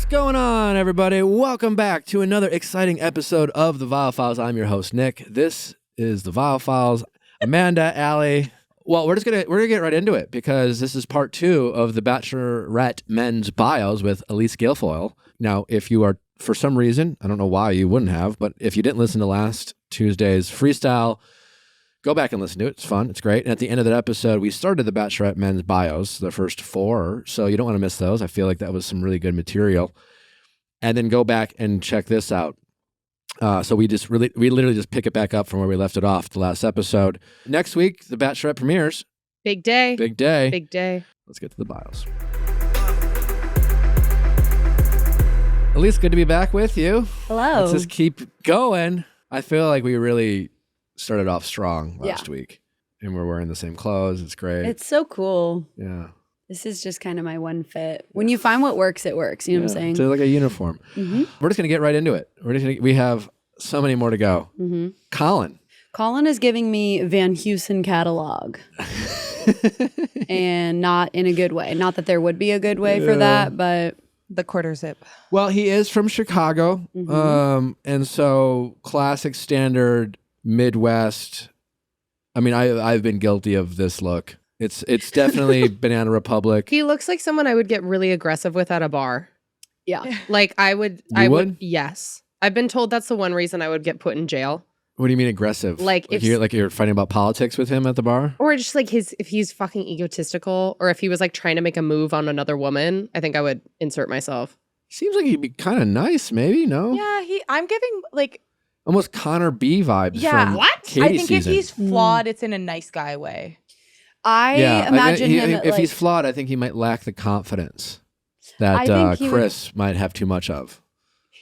going on, everybody? Welcome back to another exciting episode of the Viall Files. I'm your host, Nick. This is the Viall Files. Amanda, Allie. Well, we're gonna get right into it because this is part 2 of the Bachelorette Men's Bios with Eilise Guilfoyle. Now, if you are, for some reason, I don't know why you wouldn't have, but if you didn't listen to last Tuesday's freestyle, go back and listen to it. It's fun. It's great. And at the end of that episode, we started the Bachelorette Men's Bios, the first 4. So you don't want to miss those. I feel like that was some really good material. And then go back and check this out. So we literally just pick it back up from where we left it off the last episode. Next week, the Bachelorette premieres. Big day. Big day. Big day. Let's get to the bios. Eilise, good to be back with you. Hello. Let's just keep going. I feel like we really started off strong last week. And we're wearing the same clothes. It's great. It's so cool. Yeah. This is just kind of my one fit. When you find what works, it works. You know what I'm saying? It's like a uniform. Mm-hmm. We're just going to get right into it. We have so many more to go. Mm-hmm. Colin is giving me Van Heusen catalog. And not in a good way. Not that there would be a good way for that, but... The quarter zip. Well, he is from Chicago. Mm-hmm. And so classic standard Midwest. I mean, I've been guilty of this look. It's definitely Banana Republic. He looks like someone I would get really aggressive with at a bar. Yeah. Like I would. Would? Yes. I've been told that's the one reason I would get put in jail. What do you mean aggressive? Like you're fighting about politics with him at the bar? Or just like if he's fucking egotistical, or if he was like trying to make a move on another woman, I think I would insert myself. Seems like he'd be kind of nice, maybe, no? Yeah, I'm giving like almost Connor B vibes from what? Katie I think season. if he's flawed, it's in a nice guy way. I imagine him if he's flawed, I think he might lack the confidence that Chris might have too much of.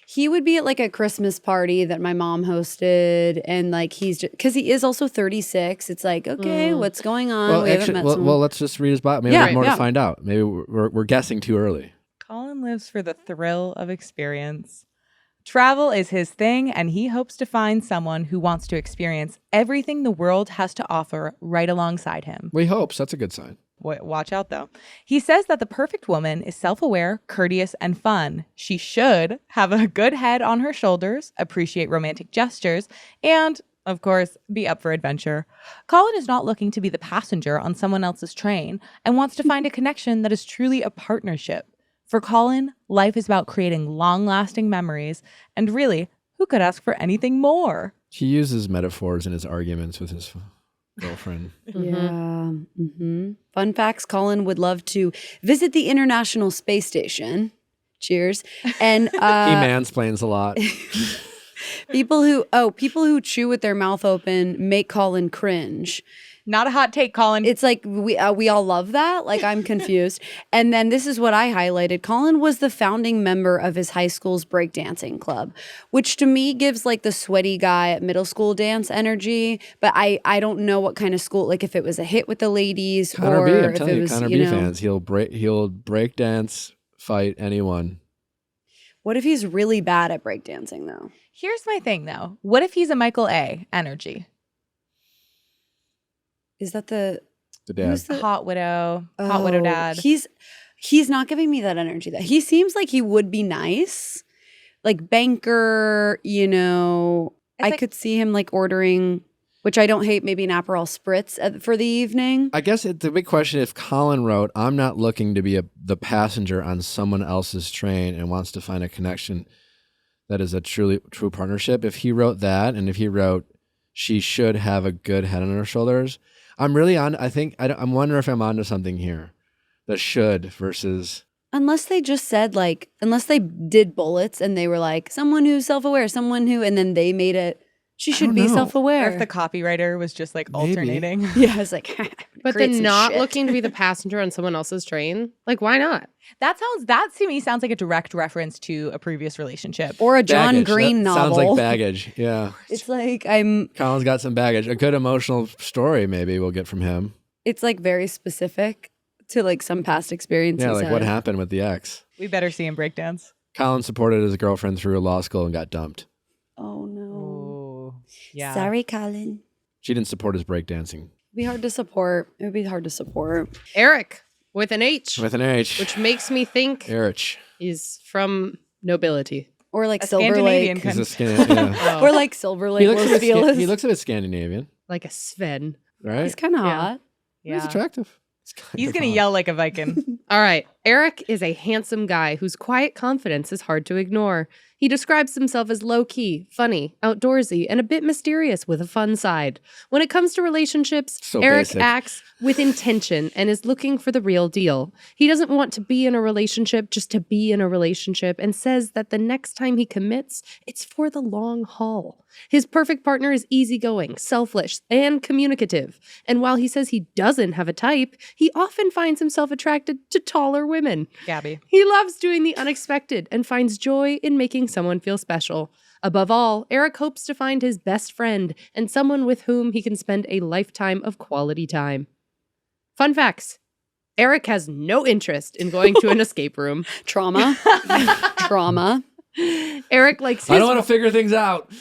He would be at like a Christmas party that my mom hosted, and like he's just because he is also 36. It's like, okay, what's going on? Well, we haven't met someone. well, let's just read his bio. Maybe we have more to find out. Maybe we're guessing too early. Colin lives for the thrill of experience. Travel is his thing, and he hopes to find someone who wants to experience everything the world has to offer right alongside him. We hopes. That's a good sign. Watch out, though. He says that the perfect woman is self-aware, courteous, and fun. She should have a good head on her shoulders, appreciate romantic gestures, and, of course, be up for adventure. Colin is not looking to be the passenger on someone else's train and wants to find a connection that is truly a partnership. For Colin, life is about creating long-lasting memories, and really, who could ask for anything more? He uses metaphors in his arguments with his girlfriend. Yeah. Mm-hmm. Fun facts, Colin would love to visit the International Space Station. Cheers. And he mansplains a lot. people who chew with their mouth open make Colin cringe. Not a hot take, Colin. It's like we all love that. Like, I'm confused. And then this is what I highlighted. Colin was the founding member of his high school's breakdancing club, which to me gives like the sweaty guy at middle school dance energy. But I don't know what kind of school, like if it was a hit with the ladies Connor or B, I'm if telling it you, was, Connor B fans, he'll break dance, fight anyone. What if he's really bad at breakdancing though? Here's my thing though. What if he's a Michael A. energy? Is that the dad? Hot widow dad. He's not giving me that energy. That he seems like he would be nice, like banker. You know, I could see him like ordering, which I don't hate. Maybe an Aperol spritz for the evening. I guess the big question: if Colin wrote, "I'm not looking to be the passenger on someone else's train and wants to find a connection that is a true partnership," if he wrote that, and if he wrote, "She should have a good head on her shoulders." I'm really on. I'm wondering if I'm onto something here. The should versus. Unless they just said like, unless they did bullets and they were like, someone who's self-aware, someone who, and then they made it. She should be self-aware. Or if the copywriter was just like alternating. Yeah, I was like, but then not looking to be the passenger on someone else's train. Like, why not? That to me sounds like a direct reference to a previous relationship. Or a John Green that novel. Sounds like baggage. Yeah. It's like Colin's got some baggage. A good emotional story maybe we'll get from him. It's like very specific to like some past experiences. Yeah, like what happened with the ex. We better see him breakdance. Colin supported his girlfriend through law school and got dumped. Oh no. Yeah. Sorry, Colin. She didn't support his breakdancing. It'd be hard to support. It would be hard to support. Eric, With an H. With an H. Which makes me think Erich. he's from nobility. Or like A Silver Scandinavian Lake. He's country. a yeah. Or like Silver Lake. he looks a bit Scandinavian, Like a Sven. right? He's kind of Yeah. hot. He's attractive. He's going to yell like a Viking. All right. Eric is a handsome guy whose quiet confidence is hard to ignore. He describes himself as low-key, funny, outdoorsy, and a bit mysterious with a fun side. When it comes to relationships, So Eric basic. acts with intention and is looking for the real deal. He doesn't want to be in a relationship just to be in a relationship and says that the next time he commits, it's for the long haul. His perfect partner is easygoing, selfless, and communicative. And while he says he doesn't have a type, he often finds himself attracted to taller women. Gabby. He loves doing the unexpected and finds joy in making someone feel special. Above all, Eric hopes to find his best friend and someone with whom he can spend a lifetime of quality time. Fun facts. Eric has no interest in going to an escape room. Trauma. Trauma. Eric likes I his don't want to figure things out.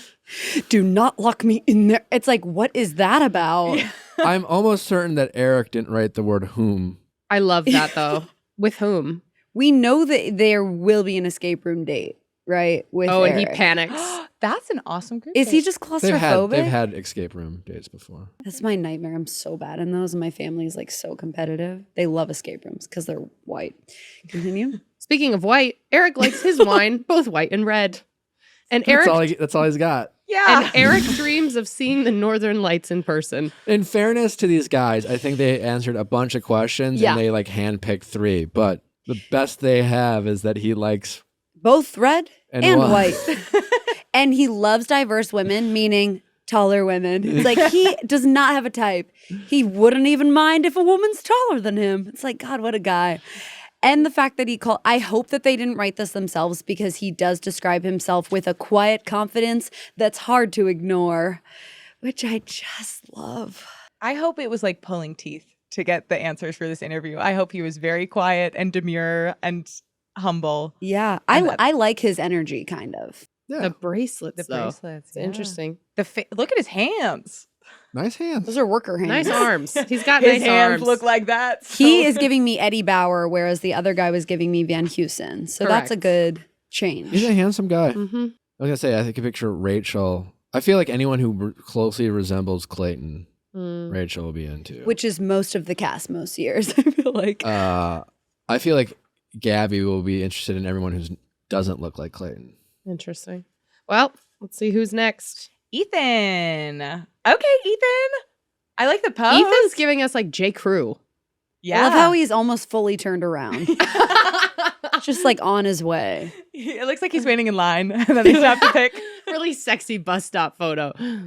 Do not lock me in there. It's like, what is that about? I'm almost certain that Eric didn't write the word whom. I love that though. With whom? We know that there will be an escape room date, right? With And he Eric. panics. That's an awesome group. Is he date. just They've claustrophobic? had escape room dates before. That's my nightmare. I'm so bad in those. And my family is like so competitive. They love escape rooms because they're white. Continue. Speaking of white, Eric likes his wine both white and red. And Eric That's all he's got. Yeah. and Eric dreams of seeing the northern lights in person. In fairness to these guys, I think they answered a bunch of questions Yeah. and they like handpicked 3. But the best they have is that he likes Both red And and white. white. And he loves diverse women, meaning taller women. It's like he does not have a type. He wouldn't even mind if a woman's taller than him. It's like, God, what a guy. And the fact that I hope that they didn't write this themselves because he does describe himself with a quiet confidence that's hard to ignore, which I just love. I hope it was like pulling teeth to get the answers for this interview. I hope he was very quiet and demure and humble. Yeah, And that- I like his energy, kind of. yeah, The bracelets, The though. bracelets. It's interesting. Look at his hands. nice hands. Those are worker hands. Nice arms. He's got His nice hands arms. look like that. He so- is giving me Eddie Bauer, whereas the other guy was giving me Van Heusen. So that's a Correct. good change. He's a handsome guy. Mm-hmm. I was gonna say I think I picture Rachel. I feel like anyone who closely resembles Clayton, Rachel will be into. Which is most of the cast most years, I feel like. I feel like Gabby will be interested in everyone who doesn't look like Clayton. Interesting. Well, let's see who's next. Ethan. Okay, Ethan. I like the pose. Ethan's giving us like J. Crew. Yeah. I love how he's almost fully turned around. Just like on his way. It looks like he's waiting in line, and then they just have to pick. Really sexy bus stop photo. All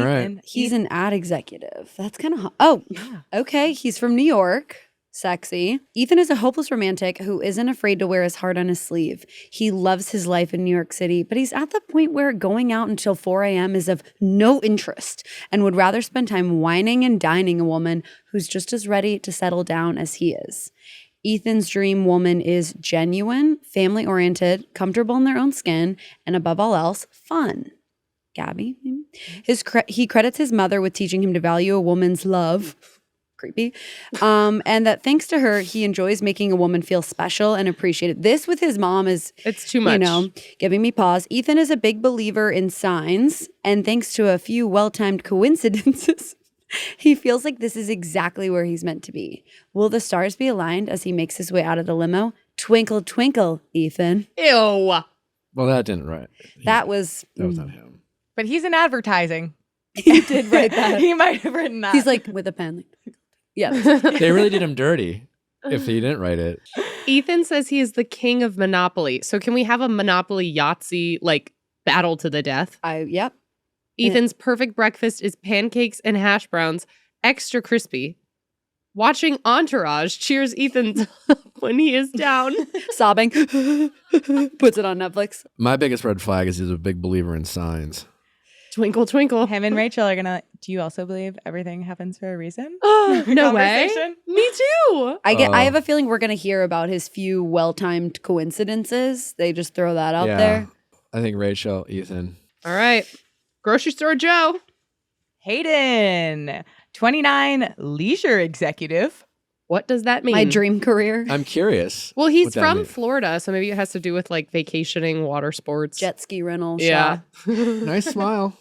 right. Ethan. He's an ad executive. That's kind of hot. Oh, Yeah. okay. He's from New York. Sexy. Ethan is a hopeless romantic who isn't afraid to wear his heart on his sleeve. He loves his life in New York City, but he's at the point where going out until 4 a.m. is of no interest and would rather spend time whining and dining a woman who's just as ready to settle down as he is. Ethan's dream woman is genuine, family-oriented, comfortable in their own skin, and above all else, fun. Gabby, maybe? He credits his mother with teaching him to value a woman's love. Creepy. And that thanks to her, he enjoys making a woman feel special and appreciated. This with his mom is, It's too much. you know, giving me pause. Ethan is a big believer in signs, and thanks to a few well-timed coincidences, he feels like this is exactly where he's meant to be. Will the stars be aligned as he makes his way out of the limo? Twinkle, twinkle, Ethan. Ew. Well, that didn't write. That was not him. But he's in advertising. he did write that. He might have written that. He's like with a pen. Yeah. They really did him dirty if he didn't write it. Ethan says he is the king of Monopoly. So can we have a Monopoly Yahtzee like battle to the death? Yep. Ethan's perfect breakfast is pancakes and hash browns, extra crispy. Watching Entourage cheers Ethan when he is down. Sobbing. Puts it on Netflix. My biggest red flag is he's a big believer in signs. Twinkle, twinkle. him and Rachel are gonna. Do you also believe everything happens for a reason? No way. Conversation? Me too. I have a feeling we're going to hear about his few well-timed coincidences. They just throw that out there. I think Rachel, Ethan. All right. Grocery store Joe. Hayden, 29, leisure executive. What does that mean? My dream career. I'm curious. Well, he's what that from means. Florida, so maybe it has to do with like vacationing, water sports. Jet ski rental Yeah. shop. Nice smile.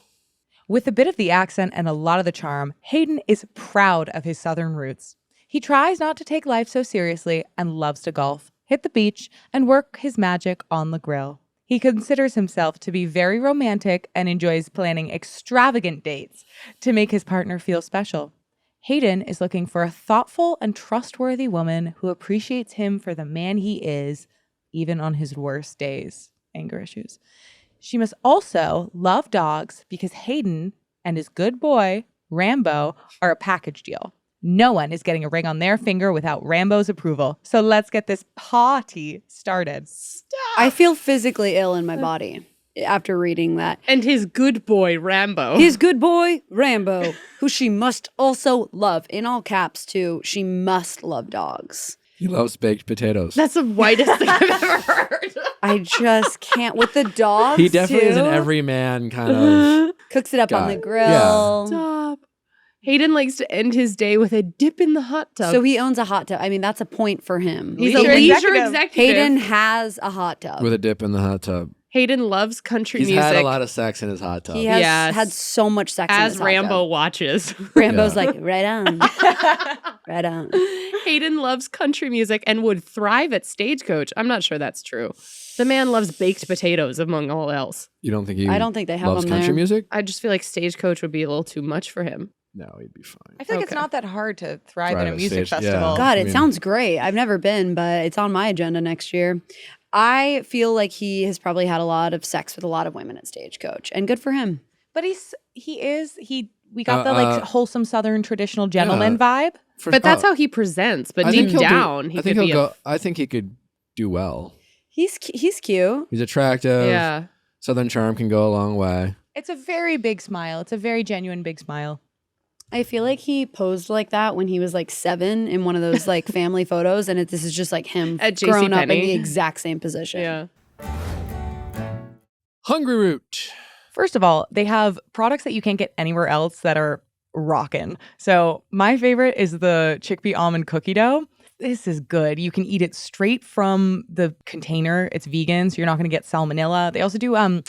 With a bit of the accent and a lot of the charm, Hayden is proud of his Southern roots. He tries not to take life so seriously and loves to golf, hit the beach, and work his magic on the grill. He considers himself to be very romantic and enjoys planning extravagant dates to make his partner feel special. Hayden is looking for a thoughtful and trustworthy woman who appreciates him for the man he is, even on his worst days. Anger issues. She must also love dogs because Hayden and his good boy, Rambo, are a package deal. No one is getting a ring on their finger without Rambo's approval. So let's get this party started. I feel physically ill in my body after reading that. And his good boy, Rambo. His good boy, Rambo, who she must also love. In all caps, too, she must love dogs. He loves baked potatoes. That's the whitest thing I've ever heard. I just can't. With the dogs, He definitely is an too. everyman kind of Cooks it up on guy. the grill. Stop. Hayden likes to end his day with a dip in the hot tub. So he owns a hot tub. I mean, that's a point for him. He's a Leisure leisure executive. executive. Hayden has a hot tub. with a dip in the hot tub. Hayden loves country He's music. had a lot of sex in his hot tub. He has Yes. had so much sex in as his hot Rambo tub. watches. Rambo's Yeah. like, right on. Right on. Hayden loves country music and would thrive at Stagecoach. I'm not sure that's true. The man loves baked potatoes, among all else. You don't think he I don't think they have loves them country there. music? I just feel like Stagecoach would be a little too much for him. No, he'd be fine. I feel like it's Okay. not that hard to thrive Thrive at a at music stage, yeah. festival. God, I it mean- sounds great. I've never been, but it's on my agenda next year. I feel like he has probably had a lot of sex with a lot of women at Stagecoach, and good for him. But we got the like wholesome Southern traditional gentleman vibe. But that's how he presents. But I think deep he'll down, he I think could he'll be go. I think he could do well. He's cute. He's attractive. Yeah. Southern charm can go a long way. It's a very big smile. It's a very genuine big smile. I feel like he posed like that when he was like 7 in one of those like family photos, and this is just like him At grown up in JCPenney. the exact same position. Yeah. Hungry Root. First of all, they have products that you can't get anywhere else that are rockin'. So my favorite is the chickpea almond cookie dough. This is good. You can eat it straight from the container. It's vegan, so you're not going to get salmonella. They also do a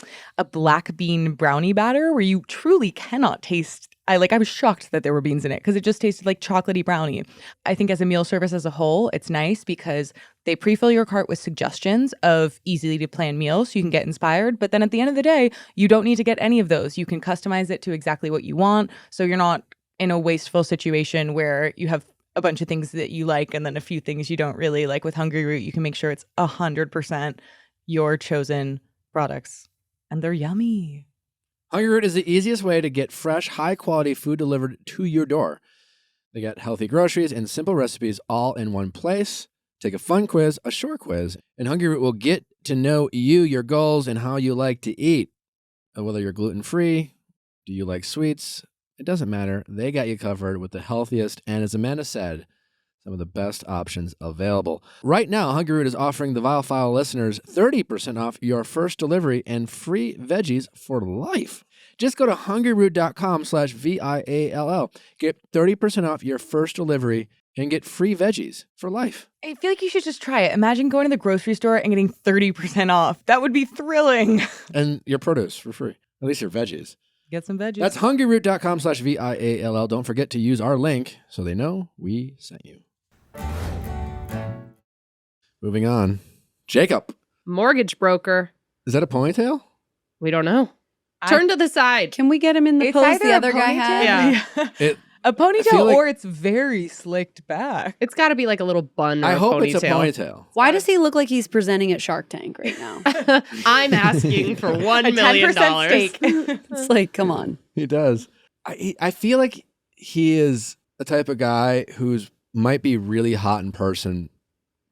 black bean brownie batter where you truly cannot taste. I was shocked that there were beans in it because it just tasted like chocolatey brownie. I think as a meal service as a whole, it's nice because they pre-fill your cart with suggestions of easily to plan meals so you can get inspired. But then at the end of the day, you don't need to get any of those. You can customize it to exactly what you want. So you're not in a wasteful situation where you have a bunch of things that you like and then a few things you don't really like. With Hungry Root, you can make sure it's 100% your chosen products. And they're yummy. Hungry Root is the easiest way to get fresh, high-quality food delivered to your door. They got healthy groceries and simple recipes all in one place. Take a fun quiz, a short quiz, and Hungry Root will get to know you, your goals, and how you like to eat. And whether you're gluten-free, do you like sweets? It doesn't matter. They got you covered with the healthiest and, as Amanda said, some of the best options available. Right now, Hungry Root is offering the Viall File listeners 30% off your first delivery and free veggies for life. Just go to hungryroot.com/VIALL. Get 30% off your first delivery and get free veggies for life. I feel like you should just try it. Imagine going to the grocery store and getting 30% off. That would be thrilling. And your produce for free. At least your veggies. Get some veggies. That's hungryroot.com/VIALL. Don't forget to use our link so they know we sent you. Moving on. Jacob. Mortgage broker. Is that a ponytail? We don't know. Turn to the side. Can we get him in the It's pose either the a other guy had? Yeah. A feel ponytail like- or it's very slicked back. It's got to be like a little bun or I a hope ponytail. it's a ponytail. Why does he look like he's presenting at Shark Tank right now? I'm asking for $1 A million. 10% stake. It's like, come on. He does. I feel like he is the type of guy who's might be really hot in person,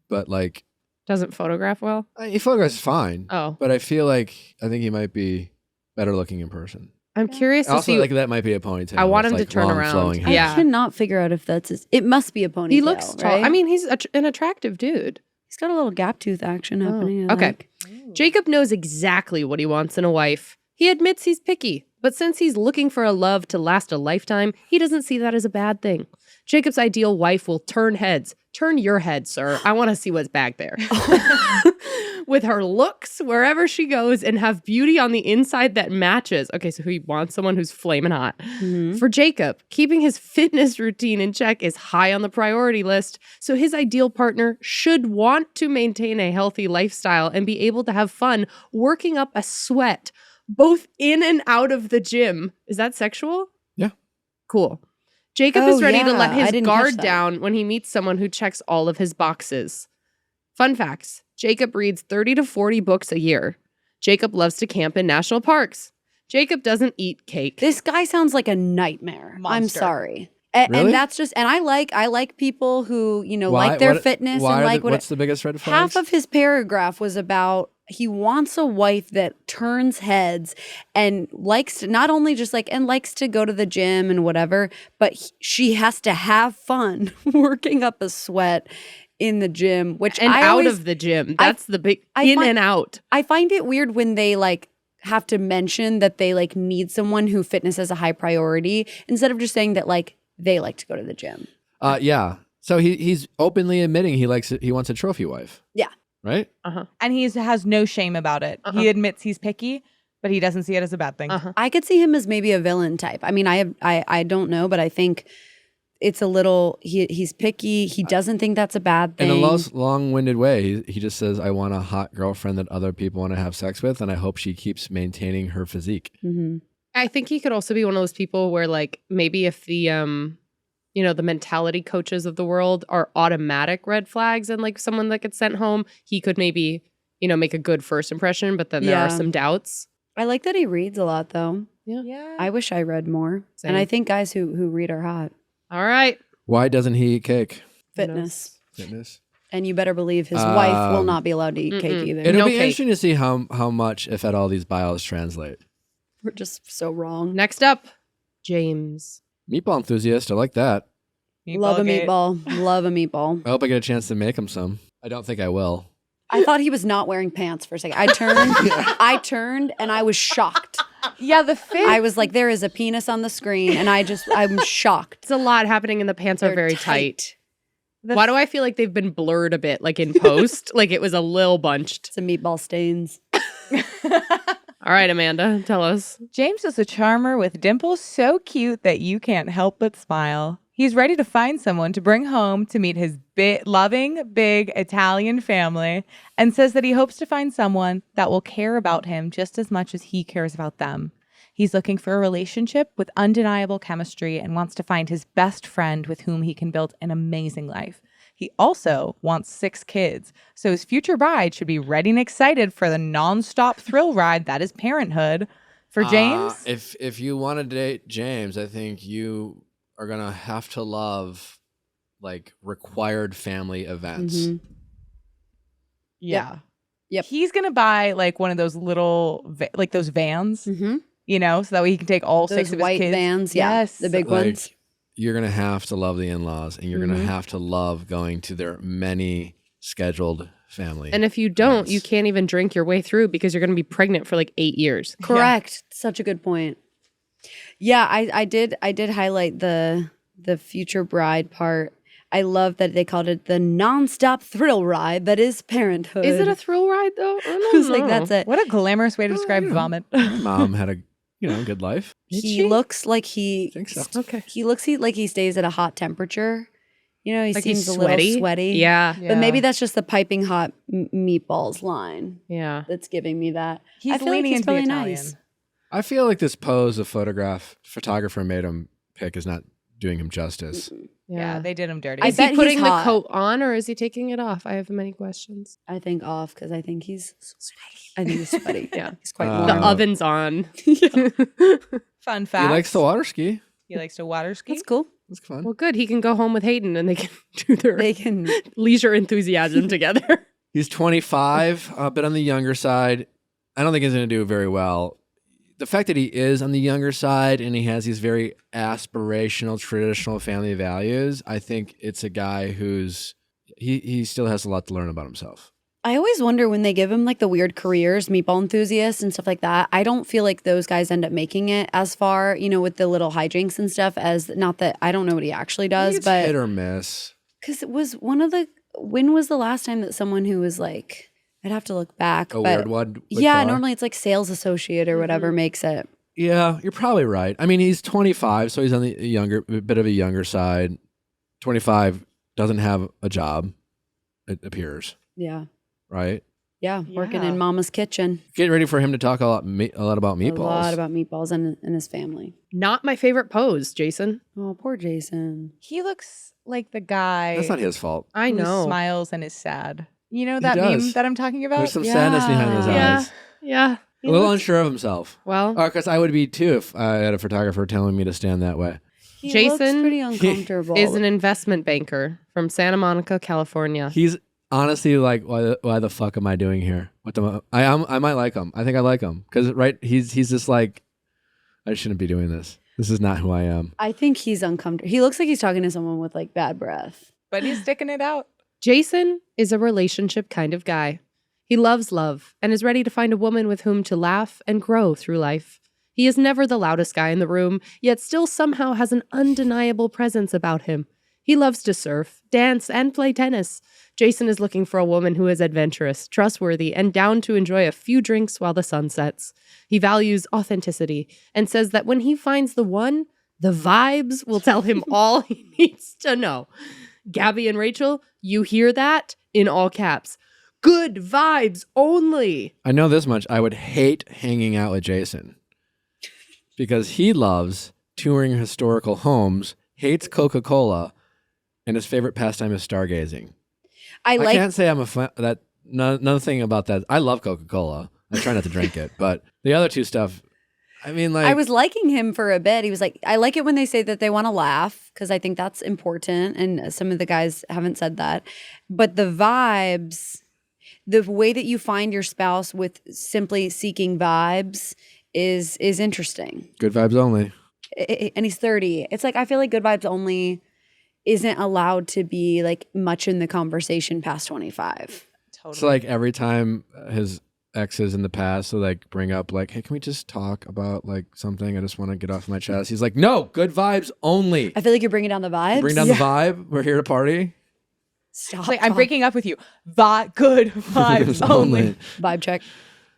but like Doesn't photograph well. he photographs fine. Oh, But I think he might be better looking in person. I'm curious to Also, see. like that might be a ponytail. I want It's, him to like, turn long, around. flowing hair. Yeah. I cannot figure out if that's his. It must be a ponytail. He looks tall. right? I mean, he's an attractive dude. he's got a little gap tooth action happening. I Okay. like. Jacob knows exactly what he wants in a wife. He admits he's picky, But since he's looking for a love to last a lifetime, he doesn't see that as a bad thing. Jacob's ideal wife will turn heads. Turn your head, sir. I want to see what's back there. With her looks, wherever she goes, and have beauty on the inside that matches. Okay, so he wants someone who's flaming hot. For Jacob, keeping his fitness routine in check is high on the priority list. So his ideal partner should want to maintain a healthy lifestyle and be able to have fun working up a sweat, both in and out of the gym. Is that sexual? Yeah. Cool. Jacob is ready to yeah. let I his didn't catch guard that. down when he meets someone who checks all of his boxes. Fun facts. Jacob reads 30 to 40 books a year. Jacob loves to camp in national parks. Jacob doesn't eat cake. This guy sounds like a nightmare. I'm Monster. sorry. Really? And that's just, and I like people who, like their fitness and like what's the biggest red flag? half of his paragraph was about he wants a wife that turns heads and likes to not only just likes to go to the gym and whatever, but she has to have fun working up a sweat in the gym, which and I out always, of the gym. That's the big and out. I find it weird when they have to mention that they need someone who fitness is a high priority instead of just saying that they like to go to the gym. Yeah. So he's openly admitting he wants a trophy wife. Yeah. Right? And he has no shame about it. He admits he's picky, but he doesn't see it as a bad thing. I could see him as maybe a villain type. I mean, I don't know, but I think it's a little he's picky. He doesn't think that's a bad thing. In a long-winded way, he just says, I want a hot girlfriend that other people want to have sex with, and I hope she keeps maintaining her physique. Mm-hmm. I think he could also be one of those people where maybe if the the mentality coaches of the world are automatic red flags and someone that gets sent home, he could maybe, make a good first impression, but then there are some doubts. I like that he reads a lot though. Yeah. I wish I read more. Same. And I think guys who read are hot. All right. Why doesn't he eat cake? Fitness. Fitness. And you better believe his wife will not be allowed to eat cake either. It'll No be cake. interesting to see how much, if at all, these bios translate. We're just so wrong. Next up, James. Meatball enthusiast. I like that. Love a Meatballgate. meatball. Love a meatball. I hope I get a chance to make him some. I don't think I will. I thought he was not wearing pants for a second. I turned and I was shocked. Yeah, the fit. I was like, there is a penis on the screen, and I'm shocked. It's a lot happening and the pants are They're very tight. The Why do I feel like they've been blurred a bit, in post? It was a little bunched. Some meatball stains. All right, Amanda, tell us. James is a charmer with dimples so cute that you can't help but smile. He's ready to find someone to bring home to meet his loving, big Italian family, and says that he hopes to find someone that will care about him just as much as he cares about them. He's looking for a relationship with undeniable chemistry and wants to find his best friend with whom he can build an amazing life. He also wants 6 kids, so his future bride should be ready and excited for the nonstop thrill ride that is parenthood. For James, If you want to date James, I think you are going to have to love required family events. Mhm. yeah. Yep. He's going to buy one of those little, those vans, Mm-hmm. so that way he can take all 6 Those of his white kids. vans, yeah. Yes. The big ones. You're going to have to love the in-laws, and you're going to have to love going to their many scheduled family. And if you don't, events. you can't even drink your way through because you're going to be pregnant for 8 years. Correct. Such a good point. Yeah, I did highlight the future bride part. I love that they called it the nonstop thrill ride that is parenthood. Is it a thrill ride, though? I I was like, know. that's it. What a glamorous way to describe vomit. Mom had a good life. Did He she? looks like he. I think so. Okay. He looks like he stays at a hot temperature. He Like seems he's a little sweaty. Yeah. But maybe that's just the piping hot meatballs line Yeah. that's giving me that. He's I feel leaning like he's into the really Italian. nice. I feel like this pose of photographer made him pick is not doing him justice. Yeah, they did him dirty. I Is bet he putting he's the hot. coat on or is he taking it off? I have many questions. I think off because I think he's sweaty. I think he's sweaty. Yeah. He's quite Uh, warm. The oven's on. Fun He fact. likes to water ski. He likes to water ski. That's cool. That's fun. Well, good. He can go home with Hayden and they can do their They can. leisure enthusiasm together. He's 25, a bit on the younger side. I don't think he's going to do very well. The fact that he is on the younger side and he has these very aspirational, traditional family values, I think it's a guy who's he still has a lot to learn about himself. I always wonder when they give him like the weird careers, Meatball Enthusiast and stuff like that. I don't feel like those guys end up making it as far, with the little hijinks and stuff as, not that I don't know what he actually does, It's but hit or miss. because it was when was the last time that someone who was like, I'd have to look back. A but weird one. yeah, normally it's like sales associate or whatever makes it. Yeah, you're probably right. I mean, he's 25, so he's on the bit of a younger side. 25, doesn't have a job, it appears. Yeah. Right? Yeah, working Yeah. in Mama's kitchen. Get ready for him to talk a lot about meatballs. A lot about meatballs and his family. Not my favorite pose, Jason. Oh, poor Jason. He looks like the guy That's not his fault. I who know. smiles and is sad. You know that does. meme that I'm talking about? There's some sadness behind his Yeah. eyes. Yeah. A little unsure of himself. Well, Because I would be too if I had a photographer telling me to stand that way. He Jason looks pretty uncomfortable. is an investment banker from Santa Monica, California. He's honestly like, why the fuck am I doing here? I might like him. I think I like him because he's just like, I shouldn't be doing this. This is not who I am. I think he's uncomfortable. He looks like he's talking to someone with like bad breath. But he's sticking it out. Jason is a relationship kind of guy. He loves love and is ready to find a woman with whom to laugh and grow through life. He is never the loudest guy in the room, yet still somehow has an undeniable presence about him. He loves to surf, dance, and play tennis. Jason is looking for a woman who is adventurous, trustworthy, and down to enjoy a few drinks while the sun sets. He values authenticity and says that when he finds the one, the vibes will tell him all he needs to know. Gabby and Rachel, you hear that? In all caps. Good vibes only. I know this much. I would hate hanging out with Jason because he loves touring historical homes, hates Coca-Cola, and his favorite pastime is stargazing. I can't say I'm a fan. Another thing about that, I love Coca-Cola. I try not to drink it, but the other two stuff, I mean, like, I was liking him for a bit. He was like, I like it when they say that they want to laugh because I think that's important. And some of the guys haven't said that. But the vibes, the way that you find your spouse with simply seeking vibes is interesting. good vibes only. And he's 30. It's like, I feel like good vibes only isn't allowed to be like much in the conversation past 25. Totally. So like every time his exes in the past will like bring up like, hey, can we just talk about like something? I just want to get off my chest. He's like, no, good vibes only. I feel like you're bringing down the vibes. Bring down the vibe. We're here to party. Stop. Like, I'm breaking up with you. Good vibes only. Vibe check.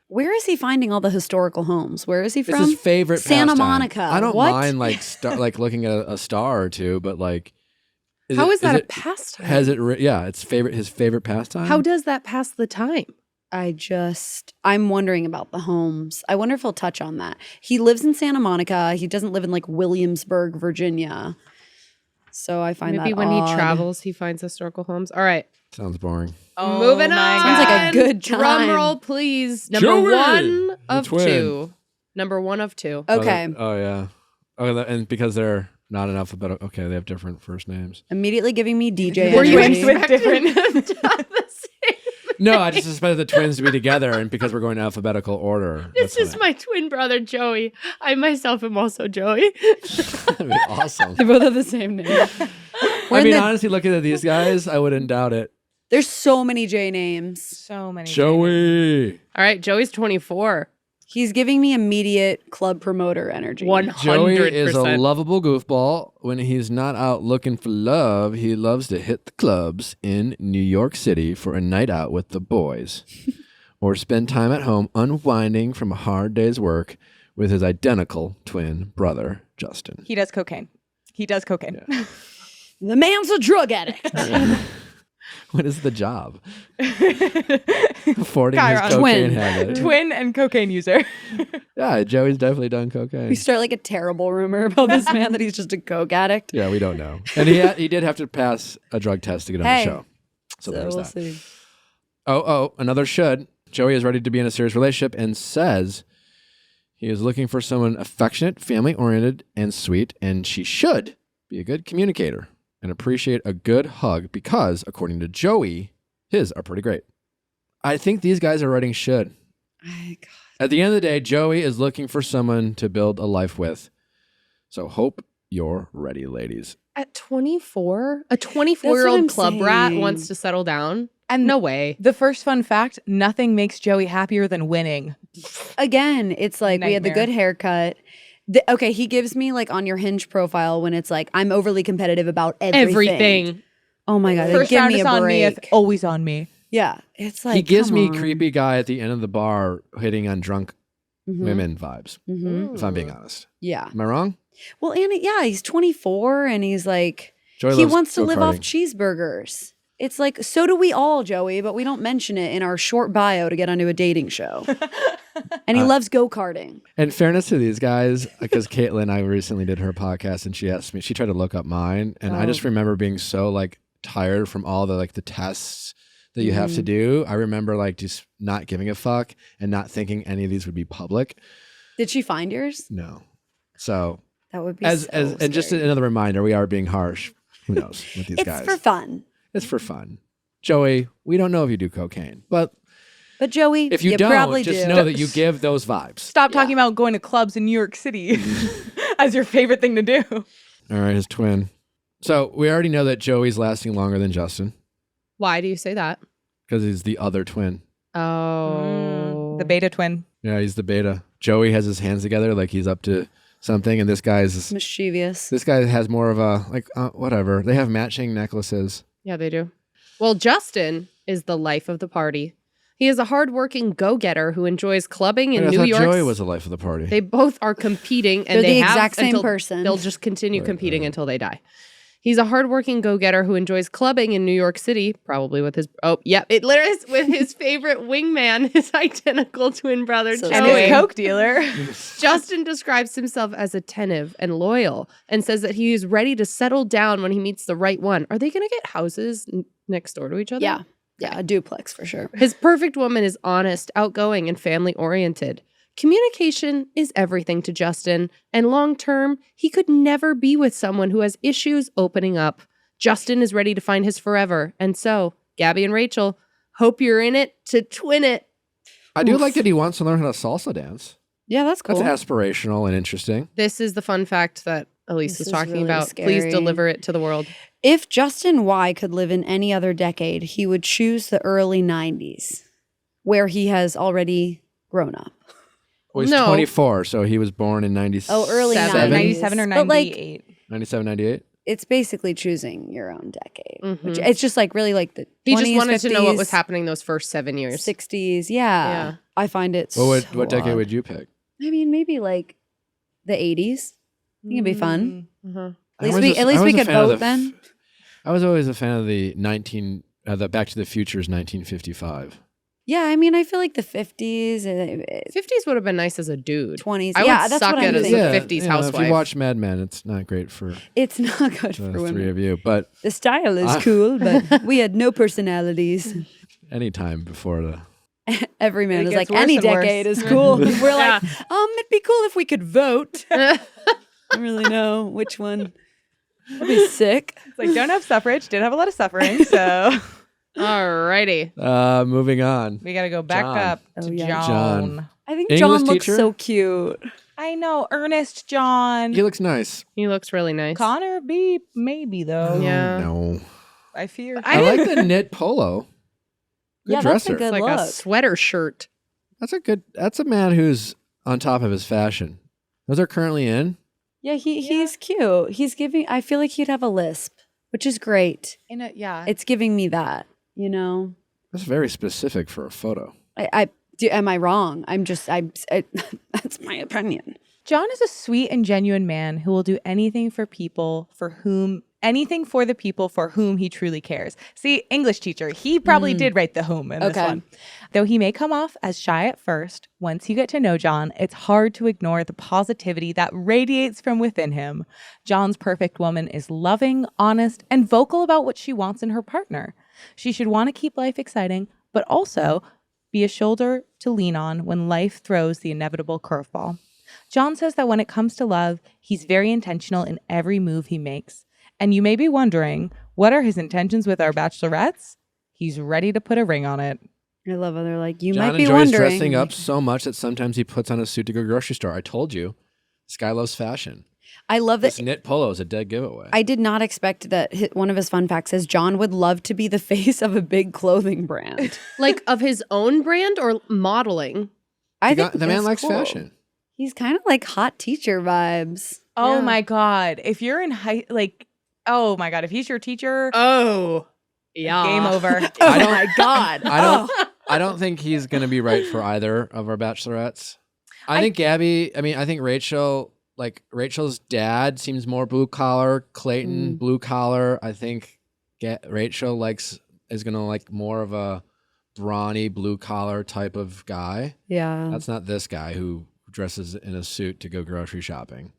Where is he finding all the historical homes? Where is he from? It's his favorite Santa pastime. Monica. I don't What? mind like like looking at a star or two, but like, How is that a pastime? Has it? Yeah, it's his favorite pastime. How does that pass the time? I'm wondering about the homes. I wonder if he'll touch on that. He lives in Santa Monica. He doesn't live in like Williamsburg, Virginia. So I find Maybe that when odd. he travels, he finds historical homes. All right. Sounds boring. Oh, Moving my on. Sounds like a good Drum time. roll, please. Number Joey, one the of twin. two. Number one of two. Okay. Oh yeah. Oh, and because they're not in alphabetical. Okay, they have different first names. Immediately giving me DJ Were you energy. with different- expecting them to have the same? No, I just expected the twins to be together, and because we're going in alphabetical order. It's that's just my twin brother, Joey. I myself am also Joey. That'd be awesome. They both have the same name. I mean, honestly, looking at these guys, I wouldn't doubt it. There's so many J names. So many. Joey. All right, Joey's 24. He's giving me immediate club promoter energy. 100%. Joey is a lovable goofball. When he's not out looking for love, he loves to hit the clubs in New York City for a night out with the boys, or spend time at home unwinding from a hard day's work with his identical twin brother, Justin. He does cocaine. Yeah. The man's a drug addict. What is the job? Affording his Chiron. cocaine Twin. habit. Twin and cocaine user. Yeah, Joey's definitely done We cocaine. start like a terrible rumor about this man that he's just a coke addict. Yeah, we don't know. And he did have to pass a drug test to get on the Hey. show. So there's we'll that. see. Another should. Joey is ready to be in a serious relationship and says he is looking for someone affectionate, family-oriented, and sweet, and she should be a good communicator and appreciate a good hug because, according to Joey, his are pretty great. I think these guys are writing should. At the end of the day, Joey is looking for someone to build a life with. So hope you're ready, ladies. At 24, a That's what 24-year-old I'm club rat saying. wants to settle down. And No way. the first fun fact, nothing makes Joey happier than winning. Again, it's like we had the Nightmare. good haircut. Okay, he gives me like on your Hinge profile when it's like I'm overly competitive about everything. Oh my god, First give round me is a on me, break. it's always on me. Yeah, it's like he gives come me on. creepy guy at the end of the bar hitting on drunk Mhm. women vibes, Mhm. if I'm being honest. Yeah. Am I wrong? Well, and he's 24 and he's like Joey he loves wants to live off go-karting. cheeseburgers. It's like so do we all, Joey, but we don't mention it in our short bio to get onto a dating show. And he loves go-karting. In fairness to these guys, because Caitlin, I recently did her podcast and she asked me, she tried to look up mine. And I just remember being so like tired from all the like the tests that you have to do. I remember like just not giving a fuck and not thinking any of these would be public. Did she find yours? No. So That would be as so and just scary. another reminder, we are being harsh. Who knows with these It's guys? for fun. It's for fun. Joey, we don't know if you do cocaine, but But Joey, if you don't, probably just do. know that you give those vibes. Stop talking about going to clubs in New York City as your favorite thing to do. All right, his twin. So we already know that Joey's lasting longer than Justin Why do you say that? because he's the other twin. Oh. The beta twin. Yeah, he's the beta. Joey has his hands together like he's up to something, and this guy has more of a like whatever. They have matching necklaces. Yeah, they do. Well, Justin is the life of the party. He is a hardworking go-getter who enjoys clubbing in I New thought York. Joey was the life of the party. They both are competing, and They're they the have exact same until- person. They'll just continue competing until they die. He's a hardworking go-getter who enjoys clubbing in New York City, probably with his it literally is with his favorite wingman, his identical twin brother So Joey. And his coke dealer. Justin describes himself as attentive and loyal and says that he is ready to settle down when he meets the right one. Are they going to get houses next door to each other? Yeah. Yeah, a duplex for sure. His perfect woman is honest, outgoing, and family oriented. Communication is everything to Justin, and long term, he could never be with someone who has issues opening up. Justin is ready to find his forever, and so, Gabby and Rachel, hope you're in it to twin it. I do like that he wants to learn how to salsa dance. Yeah, that's cool. That's aspirational and interesting. This is the fun fact that Eilise This was is talking really about. scary. Please deliver it to the world. If Justin Y could live in any other decade, he would choose the early 90s, where he has already grown up. Well, he's No. 24, so he was born in 97. Oh, early Seven. 97 or But, like, 98. 97, 98? it's basically choosing your own decade. Mhm. Which it's just like really like the 20s, He just wanted to know what was 50s, happening those first 7 years. 60s. Yeah. Yeah. I find it What decade odd. would you pick? I mean, maybe like the 80s. I think it'd be fun. Mhm. At least we could vote then. I was always a fan of the Back to the Future's 1955. Yeah, I mean, I feel like the 50s, 50s would have been nice as a dude. 20s. I yeah, would that's suck what at I'm it as thinking. a 50s If housewife. you watch Mad Men, it's not great for It's not good the for women. three of you, but The style is Ah. cool, but we had no personalities. anytime before the... Every man It is gets like, worse any and worse. decade is cool. We're like, Yeah. it'd be cool if we could vote. I don't really know which one. That'd be sick. It's like, don't have suffrage, did have a lot of suffering, so Alrighty. Moving on. we got to go back John. up Oh, to yeah. John. John. I think English John looks teacher? so cute. I know, Ernest John. He looks nice. He looks really nice. Connor B, maybe though. Yeah. No. I fear. I like the knit polo. Good Yeah, that's a dresser. good It's like a look. sweater shirt. That's a man who's on top of his fashion. Those are currently in. Yeah, he's cute. He's giving, I feel like he'd have a lisp, which is great. Yeah. It's giving me that, you know? That's very specific for a photo. Am I wrong? That's my opinion. John is a sweet and genuine man who will do anything for the people for whom he truly cares. See, English teacher, he probably did write the whom in this Okay. one. Though he may come off as shy at first, once you get to know John, it's hard to ignore the positivity that radiates from within him. John's perfect woman is loving, honest, and vocal about what she wants in her partner. She should want to keep life exciting, but also be a shoulder to lean on when life throws the inevitable curveball. John says that when it comes to love, he's very intentional in every move he makes. And you may be wondering, what are his intentions with our bachelorettes? He's ready to put a ring on it. I love how they're like, you John might be enjoys wondering. dressing up so much that sometimes he puts on a suit to go grocery store. I told you, this guy loves fashion. I love that. This knit polo is a dead giveaway. I did not expect that one of his fun facts is John would love to be the face of a big clothing brand. Like of his own brand or modeling? I think the man that's likes cool. fashion. He's kind of like hot teacher vibes. Oh Yeah. my God. If you're in oh my God, if he's your teacher, Oh, yeah. game over. Oh my God. I don't think he's going to be right for either of our bachelorettes. I think Gabby, I think Rachel, like Rachel's dad seems more blue collar, Clayton blue collar. I think Rachel is going to like more of a brawny blue collar type of guy. Yeah. That's not this guy who dresses in a suit to go grocery shopping.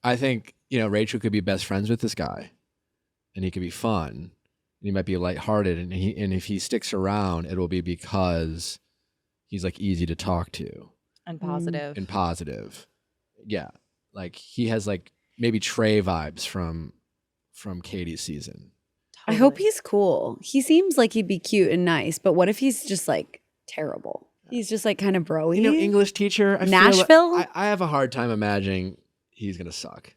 I think, Rachel could be best friends with this guy and he could be fun. And he might be lighthearted. And if he sticks around, it will be because he's like easy to talk to And positive. and positive. Yeah. Like he has like maybe Trey vibes from Katie's season. I hope he's cool. He seems like he'd be cute and nice, but what if he's just like terrible? He's just like kind of bro-y. English teacher. I Nashville? feel like I have a hard time imagining he's going to suck.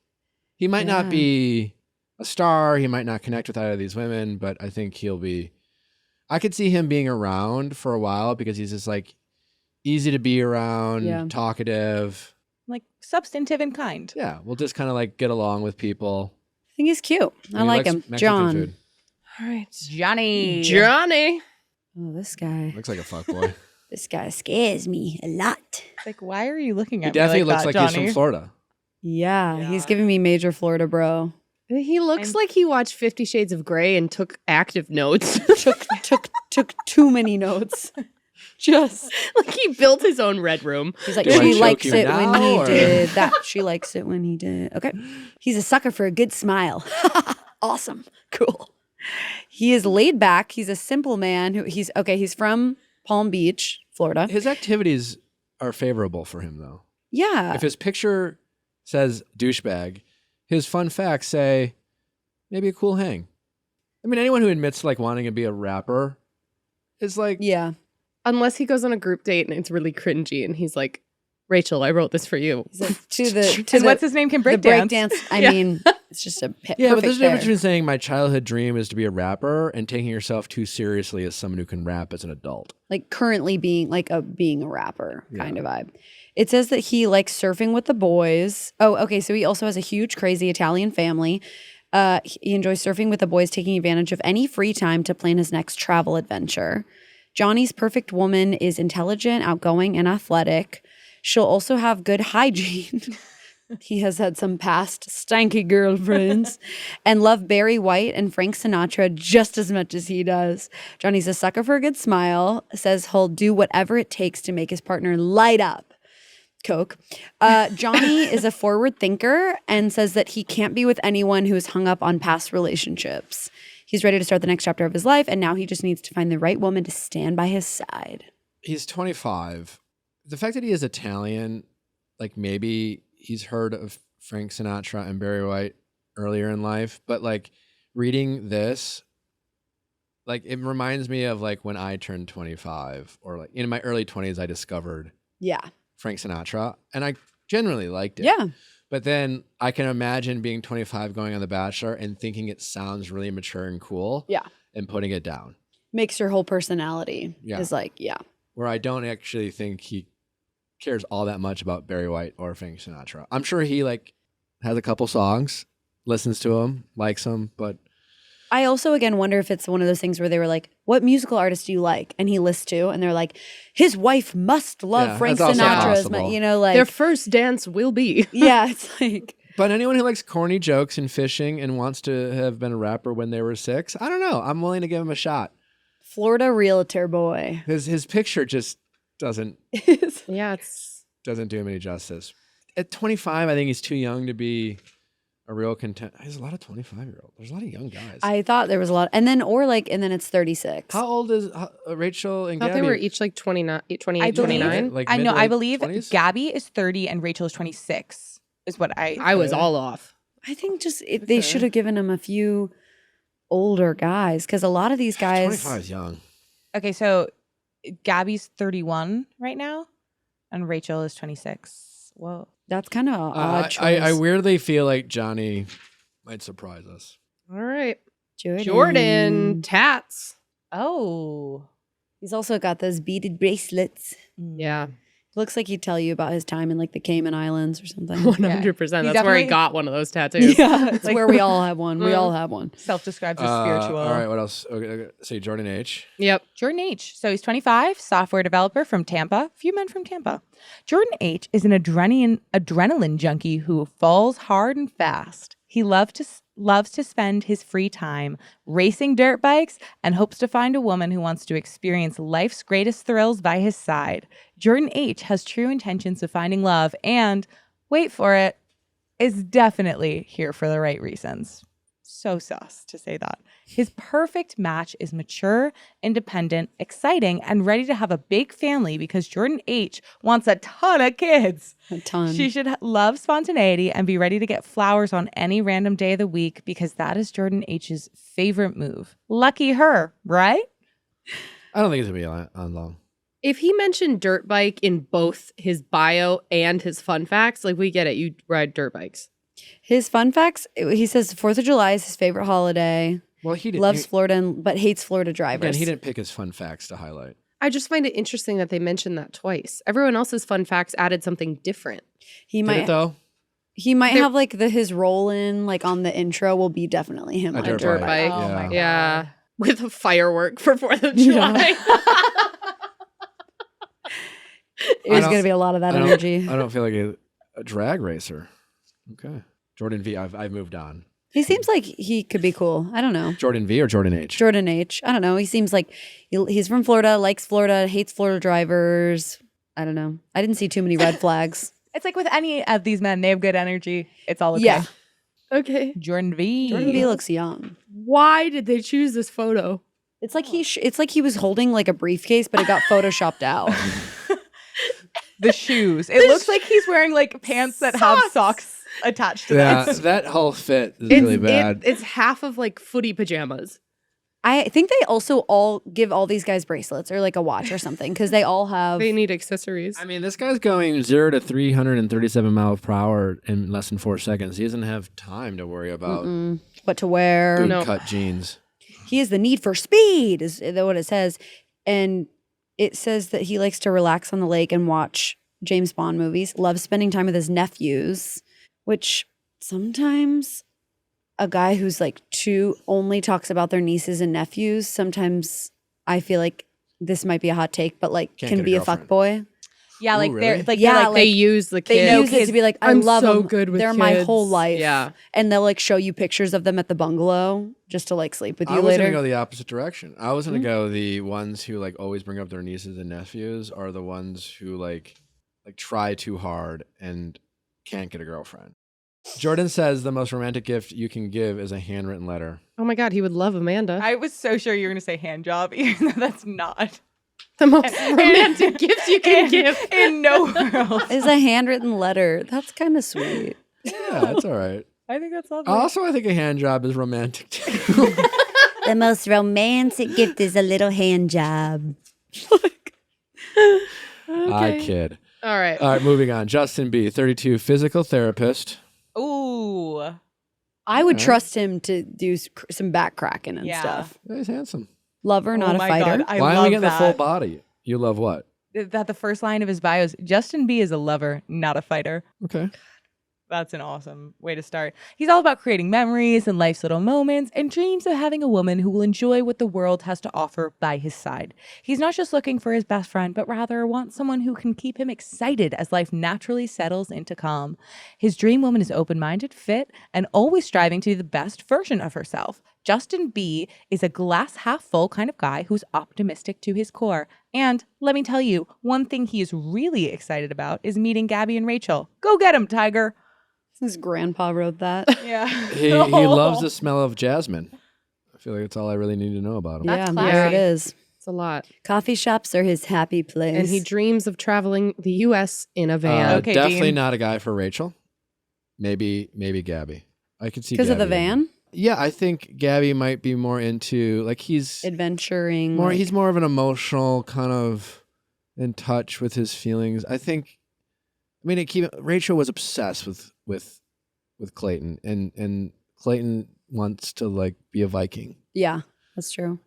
He might not be a star. He might not connect with either of these women, but I think I could see him being around for a while because he's just like easy to be around, talkative. Like substantive and kind. Yeah. We'll just kind of like get along with people. I think he's cute. I He like likes him. Mexican John. food. All right. Johnny. Oh, this guy. Looks like a fuckboy. This guy scares me a lot. Like, why are you looking He at definitely me like looks that, like Johnny? he's from Florida. Yeah, he's giving me major Florida bro. He looks like he watched 50 Shades of Grey and took active notes. Took too many notes. Just like he built his own red room. he's like, Do I she choke likes you it when now, he or-" did that. She likes it when he did. Okay. He's a sucker for a good smile. Awesome. Cool. He is laid back. He's a simple man he's from Palm Beach, Florida. His activities are favorable for him, though. Yeah. If his picture says douchebag, his fun facts say maybe a cool hang. I mean, anyone who admits like wanting to be a rapper is like, Yeah. Unless he goes on a group date and it's really cringy and he's like, Rachel, I wrote this for you. He's like, to the And what's his name? Can break the break dance. dance. I Yeah. mean, it's just a yeah, but perfect there's a difference pair. between saying my childhood dream is to be a rapper and taking yourself too seriously as someone who can rap as an adult. Like currently being a rapper kind of vibe. It says that he likes surfing with the boys. Oh, okay. So he also has a huge, crazy Italian family. He enjoys surfing with the boys, taking advantage of any free time to plan his next travel adventure. Johnny's perfect woman is intelligent, outgoing, and athletic. She'll also have good hygiene. He has had some past stanky girlfriends and love Barry White and Frank Sinatra just as much as he does. Johnny's a sucker for a good smile, says he'll do whatever it takes to make his partner light up. Coke. Johnny is a forward thinker and says that he can't be with anyone who is hung up on past relationships. He's ready to start the next chapter of his life, and now he just needs to find the right woman to stand by his side. He's 25. The fact that he is Italian, like maybe he's heard of Frank Sinatra and Barry White earlier in life, but like reading this, like it reminds me of like when I turned 25 or like in my early 20s, I discovered Yeah. Frank Sinatra and I genuinely liked it. Yeah. But then I can imagine being 25 going on The Bachelor and thinking it sounds really mature and cool. Yeah. And putting it down. Makes your whole personality is like, yeah. Where I don't actually think he cares all that much about Barry White or Frank Sinatra. I'm sure he like has a couple songs, listens to them, likes them, but I also, again, wonder if it's one of those things where they were like, what musical artist do you like? And he lists to, and they're like, his wife must love Yeah, Frank that's also Sinatra's, possible. like, Their first dance will be. yeah, it's like, But anyone who likes corny jokes and fishing and wants to have been a rapper when they were 6, I don't know. I'm willing to give him a shot. Florida realtor boy. His picture just doesn't Yeah, it's do him any justice. At 25, I think he's too young to be a real There's a lot of 25-year-olds. There's a lot of young guys. I thought there was a lot. And then it's 36. How old is Rachel and I thought Gabby? they were each like 29, 28, I believe- 29. Like I know. I mid-late believe 20s? Gabby is 30 and Rachel is 26. Is what I was all off. I think they should have given him a few older guys because a lot of these guys. 25 is young. Okay, so Gabby's 31 right now, and Rachel is 26. Whoa. That's kind of an odd choice. I weirdly feel like Johnny might surprise us. All right. Jordan. Jordan tats. Oh. He's also got those beaded bracelets. Yeah. Looks like he'd tell you about his time in like the Cayman Islands or something. 100%. He That's where he definitely- got one of those tattoos. Yeah, it's Like- where we all have one. We all have one. Self-describes as spiritual. All right, what else? Okay, say Jordan H. Yep. Jordan H. So he's 25, software developer from Tampa. Few men from Tampa. Jordan H. is an adrenaline junkie who falls hard and fast. He loves to spend his free time racing dirt bikes and hopes to find a woman who wants to experience life's greatest thrills by his side. Jordan H. has true intentions of finding love and, wait for it, is definitely here for the right reasons. So sus to say that. His perfect match is mature, independent, exciting, and ready to have a big family because Jordan H. wants a ton of kids. A ton. She should love spontaneity and be ready to get flowers on any random day of the week because that is Jordan H.'s favorite move. Lucky her, right? I don't think it's going to be on long. If he mentioned dirt bike in both his bio and his fun facts, like we get it. You ride dirt bikes. His fun facts, he says 4th of July is his favorite holiday. Well, he didn't. Loves Florida, but hates Florida drivers. Again, he didn't pick his fun facts to highlight. I just find it interesting that they mentioned that twice. Everyone else's fun facts added something different. He Did might it though? He might have like his roll in like on the intro will be definitely him A on dirt a dirt bike. bike. Oh Yeah. my God. Yeah. With a firework for 4th of July. There's don't- going to be a lot of that energy. I don't feel like a drag racer. Okay. Jordan V. I've moved on. He seems like he could be cool. I don't know. Jordan V or Jordan H? Jordan H. I don't know. He seems like he's from Florida, likes Florida, hates Florida drivers. I don't know. I didn't see too many red flags. It's like with any of these men, they have good energy. It's all okay. Yeah. Okay. Jordan V. Jordan B looks young. Why did they choose this photo? It's like it's like he was holding like a briefcase, but it got photoshopped out. The shoes. It looks like he's wearing like pants that have socks attached to Yeah, them. that whole fit is really bad. It's half of like footy pajamas. I think they also all give all these guys bracelets or like a watch or something because they all have. They need accessories. I mean, this guy's going 0 to 337 miles per hour in less than 4 seconds. He doesn't have time to worry about what to wear. boot No. cut jeans. He has the need for speed, is what it says. And it says that he likes to relax on the lake and watch James Bond movies, loves spending time with his nephews, which sometimes a guy who's like only talks about their nieces and nephews, sometimes I feel like this might be a hot take, but like Can't can get a be a girlfriend. fuck boy. Yeah, like Ooh, they're really? like Yeah, they're like They use the They kids. use it to be like, I I'm love so them. good with They're my kids. whole life. Yeah. And they'll like show you pictures of them at the bungalow just to like sleep with you I was later. going to go the opposite direction. I was going to go the ones who like always bring up their nieces and nephews are the ones who like try too hard and can't get a girlfriend. Jordan says the most romantic gift you can give is a handwritten letter. Oh my God, he would love Amanda. I was so sure you were gonna say hand job, even though that's not. The most romantic gift you can give. In no world. Is a handwritten letter. That's kind of sweet. Yeah, that's all right. I think that's lovely. Also, I think a hand job is romantic too. The most romantic gift is a little hand job. I kid. All right. All right, moving on. Justin B, 32, physical therapist. Ooh. I would Okay. trust him to do some back cracking and Yeah. stuff. Yeah, he's handsome. Lover, not Oh a my fighter. God, I Why don't love we get the that. full body? You love what? That the first line of his bio is Justin B is a lover, not a fighter. Okay. That's an awesome way to start. He's all about creating memories and life's little moments and dreams of having a woman who will enjoy what the world has to offer by his side. He's not just looking for his best friend, but rather wants someone who can keep him excited as life naturally settles into calm. His dream woman is open-minded, fit, and always striving to be the best version of herself. Justin B is a glass half full kind of guy who's optimistic to his core. And let me tell you, one thing he is really excited about is meeting Gabby and Rachel. Go get him, Tiger. His grandpa wrote that. Yeah. He loves the smell of jasmine. I feel like that's all I really need to know about him. Yeah, classy. there it is. It's a lot. Coffee shops are his happy place. And he dreams of traveling the U.S. in a van. Okay, Definitely Dean. not a guy for Rachel. Maybe Gabby. I could see because of the Gabby. van, Yeah, I think Gabby might be more into like he's adventuring. more like- he's more of an emotional kind of in touch with his feelings. I think I mean, Rachel was obsessed with Clayton, and Clayton wants to like be a Viking. Yeah, that's true.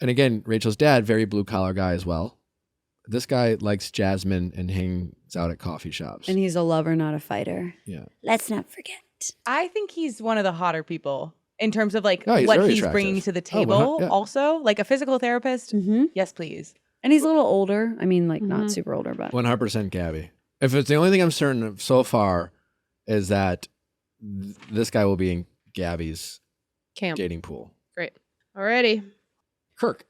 And again, Rachel's dad, very blue collar guy as well. This guy likes Jasmine and hangs out at coffee shops. And he's a lover, not a fighter. Yeah. Let's not forget. I think he's one of the hotter people in terms of like Oh, he's what very he's attractive. bringing to the Oh, table. yeah. Also, like a physical therapist. Mm-hmm. Yes, please. And he's a little older. I mean, like Mhm. not super older, but 100% Gabby. If it's the only thing I'm certain of so far is that this guy will be in Gabby's Camp. dating pool. Great. Alrighty. Kirk.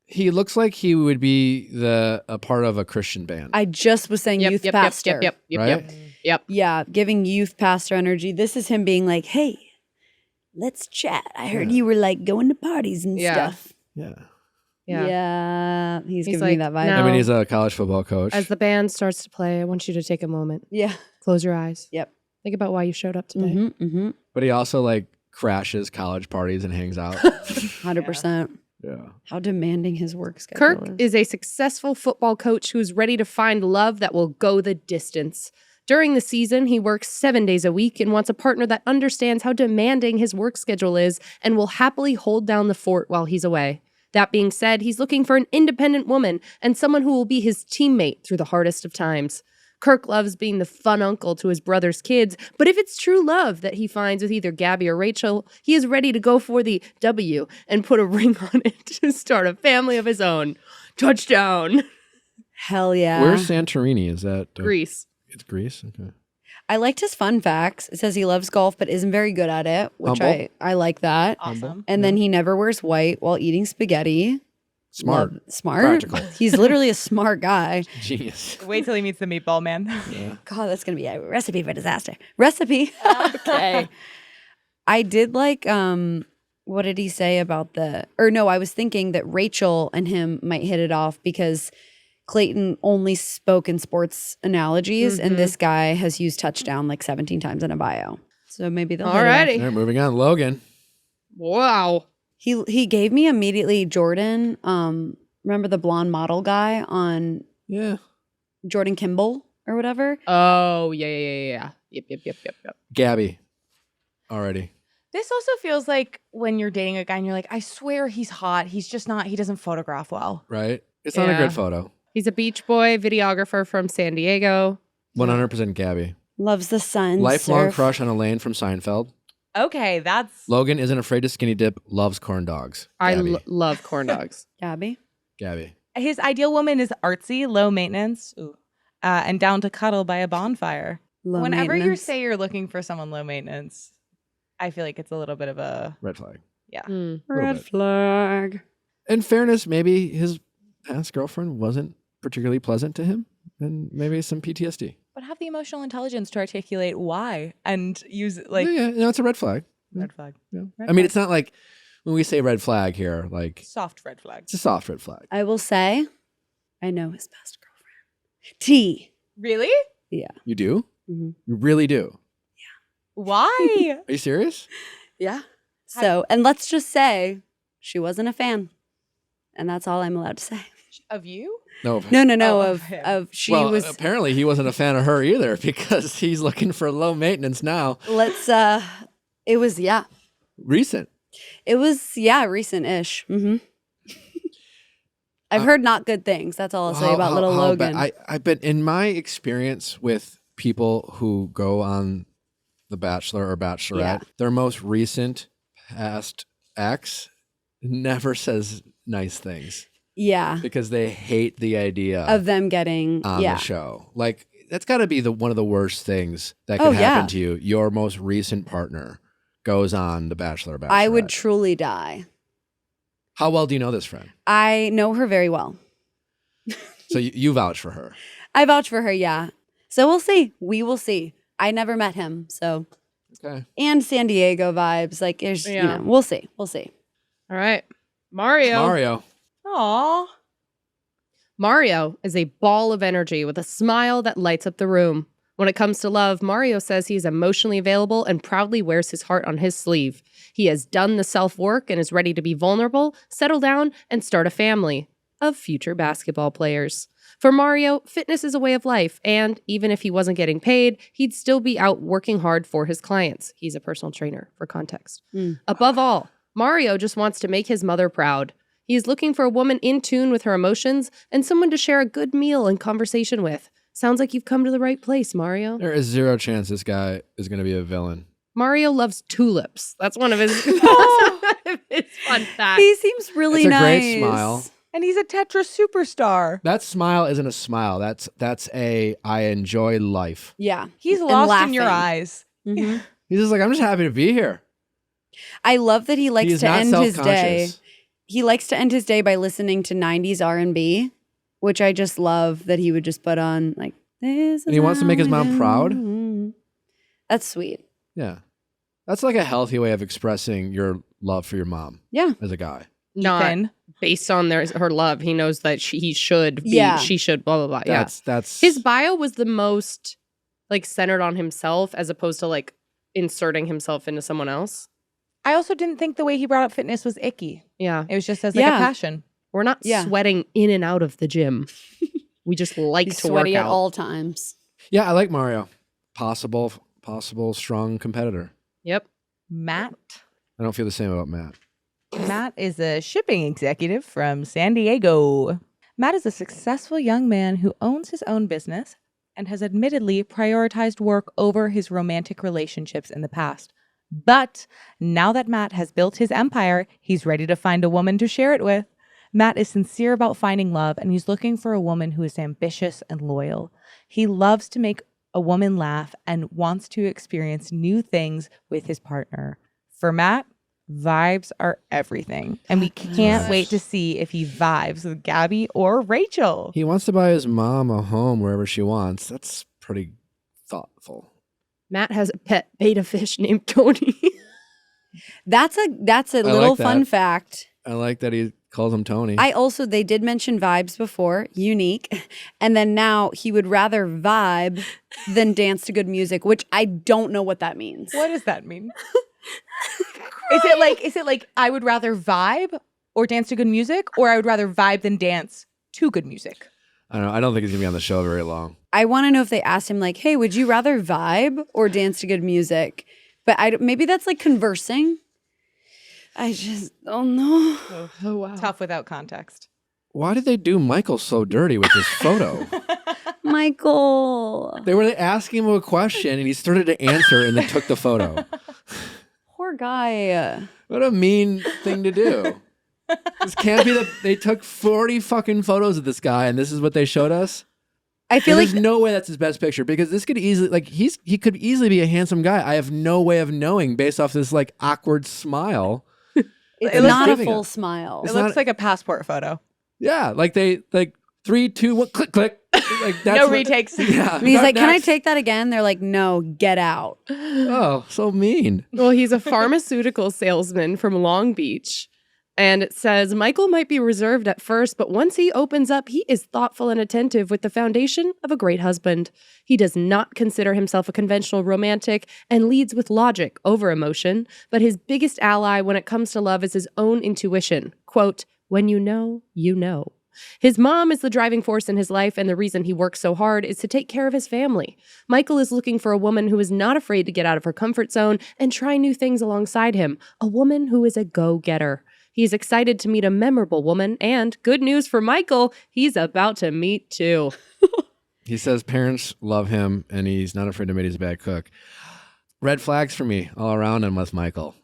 He looks like he would be a part of a Christian band. I just was saying youth pastor. Yep. Right? Yeah, giving youth pastor energy. This is him being like, hey, let's chat. I heard you were like going to parties and Yeah. stuff. Yeah. Yeah. He's giving me like, that vibe. no. I mean, he's a college football coach. As the band starts to play, I want you to take a moment. Yeah. Close your eyes. Yep. Think about why you showed up today. Mm-hmm, mm-hmm. But he also like crashes college parties and hangs out. 100%. Yeah. How demanding his work schedule Kirk is a successful football coach who's ready to find love that will go the distance. During the season, he works 7 days a week and wants a partner that understands how demanding his work schedule is and will happily hold down the fort while he's away. That being said, he's looking for an independent woman and someone who will be his teammate through the hardest of times. Kirk loves being the fun uncle to his brother's kids, but if it's true love that he finds with either Gabby or Rachel, he is ready to go for the W and put a ring on it to start a family of his own. Touchdown. Hell yeah. Where's Santorini? Is that Greece. It's Greece. Okay. I liked his fun facts. It says he loves golf but isn't very good at it, which Humble. I like that. Awesome. And then he never wears white while eating spaghetti. Smart. Smart. Practical. He's literally a smart guy. Genius. Wait till he meets the meatball man. Yeah. God, that's going to be a recipe for disaster. Recipe. Okay. I did like, what did he say about I was thinking that Rachel and him might hit it off because Clayton only spoke in sports analogies and this guy has used touchdown like 17 times in a bio. So maybe they'll hit it off. Alrighty. All right, moving on. Logan. Wow. He gave me immediately Jordan. Remember the blonde model guy on Yeah. Jordan Kimball or whatever? Oh, yeah. Yep. Gabby. Already. This also feels like when you're dating a guy and you're like, I swear he's hot. He's just not, he doesn't photograph well. Right? It's not a Yeah. good photo. He's a beach boy, videographer from San Diego. 100% Gabby. Loves the sun. Lifelong surf. crush on Elaine from Seinfeld. Okay, that's Logan isn't afraid to skinny dip, loves corn dogs. I Gabby. love corn dogs. Gabby. Gabby. his ideal woman is artsy, low maintenance, and down to cuddle by a bonfire. Low Whenever you maintenance. say you're looking for someone low maintenance, I feel like it's a little bit of a Red flag. Mm. Red bit. flag. In fairness, maybe his past girlfriend wasn't particularly pleasant to him, and maybe some PTSD. but have the emotional intelligence to articulate why and use it like yeah, no, it's a red flag. red flag. Yeah. Red I mean, flag. it's not like when we say red flag here, like Soft red flag. it's a soft red flag. I will say, I know his past girlfriend. T. Really? Yeah. You do? Mhm. You really do? Why? Are you serious? Yeah. So, and let's just say she wasn't a fan. And that's all I'm allowed to say. Of you? No. No, Oh, of him. of she well, was apparently he wasn't a fan of her either because he's looking for low maintenance now. it was Recent. recent-ish. Mm-hmm. I've heard not good things. That's all I'll say about little Logan. I've been in my experience with people who go on The Bachelor or Bachelorette, Yeah. their most recent past ex never says nice things Yeah. because they hate the idea Of them getting on the show. Like that's got to be one of the worst things that could Oh, happen yeah. to you. Your most recent partner goes on The Bachelor or Bachelorette. I would truly die. How well do you know this friend? I know her very well. So you vouch for her. I vouch for her, yeah. So we'll see. We will see. I never met him, so Okay. and San Diego vibes. Like there's Yeah. we'll see. We'll see. All right. Mario Aw. is a ball of energy with a smile that lights up the room. When it comes to love, Mario says he is emotionally available and proudly wears his heart on his sleeve. He has done the self-work and is ready to be vulnerable, settle down, and start a family of future basketball players. For Mario, fitness is a way of life, and even if he wasn't getting paid, he'd still be out working hard for his clients. He's a personal trainer, for context. Above all, Mario just wants to make his mother proud. He is looking for a woman in tune with her emotions and someone to share a good meal and conversation with. Sounds like you've come to the right place, Mario. There is zero chance this guy is going to be a villain. Mario loves tulips. That's one of his, his fun facts. He seems really It's a nice. great smile. And he's a Tetris superstar. That smile isn't a smile. That's a I enjoy life. Yeah. He's And lost in your laughing. eyes. Mhm. He's just like, I'm just happy to be here. I love that he likes He's to not end his day. self-conscious. He likes to end his day by listening to 90s R&B, which I just love that he would just put on like this. And he wants to make his mom proud? That's sweet. Yeah. That's like a healthy way of expressing your love for your mom Yeah. as a guy. Not Ethan. based on her love. He knows that he should be, Yeah. she should, blah, blah, blah. Yeah. That's His bio was the most like centered on himself as opposed to like inserting himself into someone else. I also didn't think the way he brought up fitness was icky. Yeah. It was just as like Yeah. a passion. We're not Yeah. sweating in and out of the gym. We just like He's to work sweaty at out. all times. Yeah, I like Mario. Possible strong competitor. Yep. Matt. I don't feel the same about Matt. Matt is a shipping executive from San Diego. Matt is a successful young man who owns his own business and has admittedly prioritized work over his romantic relationships in the past. But now that Matt has built his empire, he's ready to find a woman to share it with. Matt is sincere about finding love, and he's looking for a woman who is ambitious and loyal. He loves to make a woman laugh and wants to experience new things with his partner. For Matt, vibes are everything, and we can't wait to see if he vibes with Gabby or Rachel. He wants to buy his mom a home wherever she wants. That's pretty thoughtful. Matt has a pet beta fish named Tony. That's a little like that. fun fact. I like that he calls him Tony. They did mention vibes before, unique. And then now he would rather vibe than dance to good music, which I don't know what that means. What does that mean? Is it like I would rather vibe or dance to good music, or I would rather vibe than dance to good music? I don't know. I don't think he's going to be on the show very long. I want to know if they asked him like, hey, would you rather vibe or dance to good music? But maybe that's like conversing. I just don't know. Oh, wow. Tough without context. Why did they do Michael so dirty with this photo? Michael. They were asking him a question and he started to answer and then took the photo. Poor guy. What a mean thing to do. This can't be they took 40 fucking photos of this guy and this is what they showed us. I feel like there's no way that's his best picture because this could easily he could easily be a handsome guy. I have no way of knowing based off this like awkward smile. it's looks not a giving full it. smile. It It's looks not- like a passport photo. Yeah, like they 3, 2, 1, click, click. Like that's No what- retakes. Yeah, And he's not like, can I next. take that again? They're like, no, get out. Oh, so mean. Well, he's a pharmaceutical salesman from Long Beach. And it says, Michael might be reserved at first, but once he opens up, he is thoughtful and attentive with the foundation of a great husband. He does not consider himself a conventional romantic and leads with logic over emotion, but his biggest ally when it comes to love is his own intuition. Quote, when you know, you know. His mom is the driving force in his life, and the reason he works so hard is to take care of his family. Michael is looking for a woman who is not afraid to get out of her comfort zone and try new things alongside him, a woman who is a go-getter. He's excited to meet a memorable woman, and good news for Michael, he's about to meet two. He says parents love him and he's not afraid to admit he's a bad cook. Red flags for me all around him with Michael.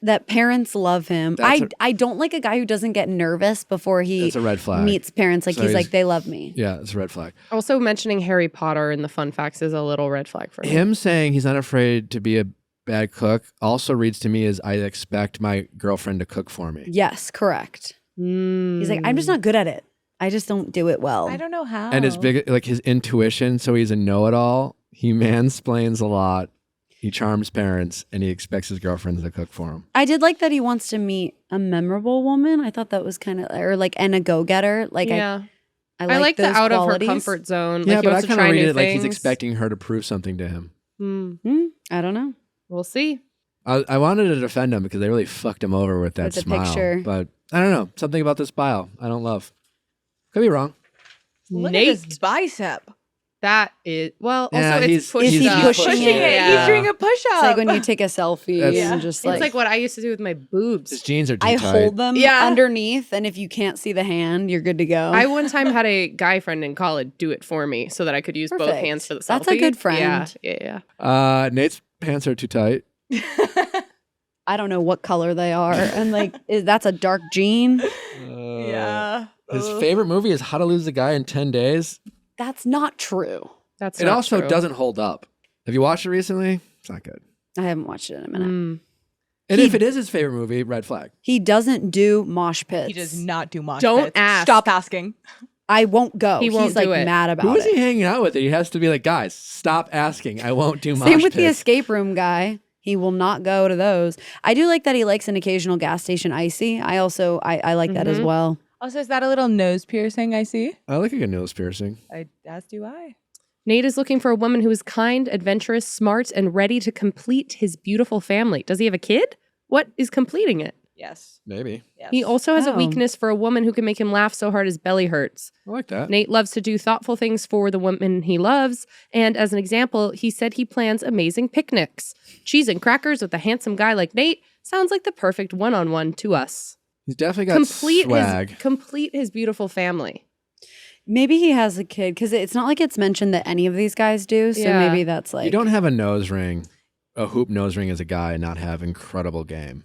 That parents love him. That's I don't like a guy who doesn't get nervous before he That's a red flag. meets parents. Like So he's he's- like, they love me. Yeah, it's a red flag. Also, mentioning Harry Potter in the fun facts is a little red flag for me. Him saying he's not afraid to be a bad cook also reads to me as I expect my girlfriend to cook for me. Yes, correct. He's like, I'm just not good at it. I just don't do it well. I don't know how. And his big, like his intuition, so he's a know-it-all. He mansplains a lot. He charms parents, and he expects his girlfriends to cook for him. I did like that he wants to meet a memorable woman. I thought that was kind of, or like, and a go-getter. Like, yeah. I like the those out qualities. of her comfort zone. Yeah, like he but I wants to kind try of read new it like he's things. expecting her to prove something to him. I don't know. We'll see. I wanted to defend him because they really fucked him over with that With the smile. picture. But I don't know. Something about this bio I don't love. Could be wrong. Look Nate. at his bicep. That is well. Yeah, Also, he's- it's push Is he up. pushing Pushing it? it. Yeah. He's doing a push It's up. like when you take a selfie That's- and just It's like what I used to do with my boobs. His jeans are too I tight. hold them Yeah. underneath, and if you can't see the hand, you're good to go. I one time had a guy friend in college do it for me so that I could use both Perfect. hands for the selfie. That's a good friend. Yeah. Nate's pants are too tight. I don't know what color they are, and like that's a dark jean. yeah. His favorite movie is How to Lose a Guy in 10 Days. That's not true. That's It not also true. doesn't hold up. Have you watched it recently? It's not good. I haven't watched it in a minute. Mm. And if it is his favorite movie, red flag. He doesn't do mosh pits. He does not do mosh Don't pits. ask. Stop asking. I won't go. He won't He's like do it. mad about Who is it. he hanging out with? That he has to be like, guys, stop asking. I won't do mosh Same with the pits. escape room guy. He will not go to those. I do like that he likes an occasional gas station icy. I also I like that as well. Also, is that a little nose piercing I see? I like a good nose piercing. As do I. Nate is looking for a woman who is kind, adventurous, smart, and ready to complete his beautiful family. Does he have a kid? What is completing it? Yes. Maybe. Yes. He also has a Oh. weakness for a woman who can make him laugh so hard his belly hurts. I like that. Nate loves to do thoughtful things for the woman he loves. And as an example, he said he plans amazing picnics. Cheese and crackers with a handsome guy like Nate sounds like the perfect one-on-one to us. He's definitely got swag. Complete his beautiful family. Maybe he has a kid because it's not like it's mentioned that any of these guys do. So Yeah. maybe that's like You don't have a nose ring, a hoop nose ring as a guy and not have incredible game.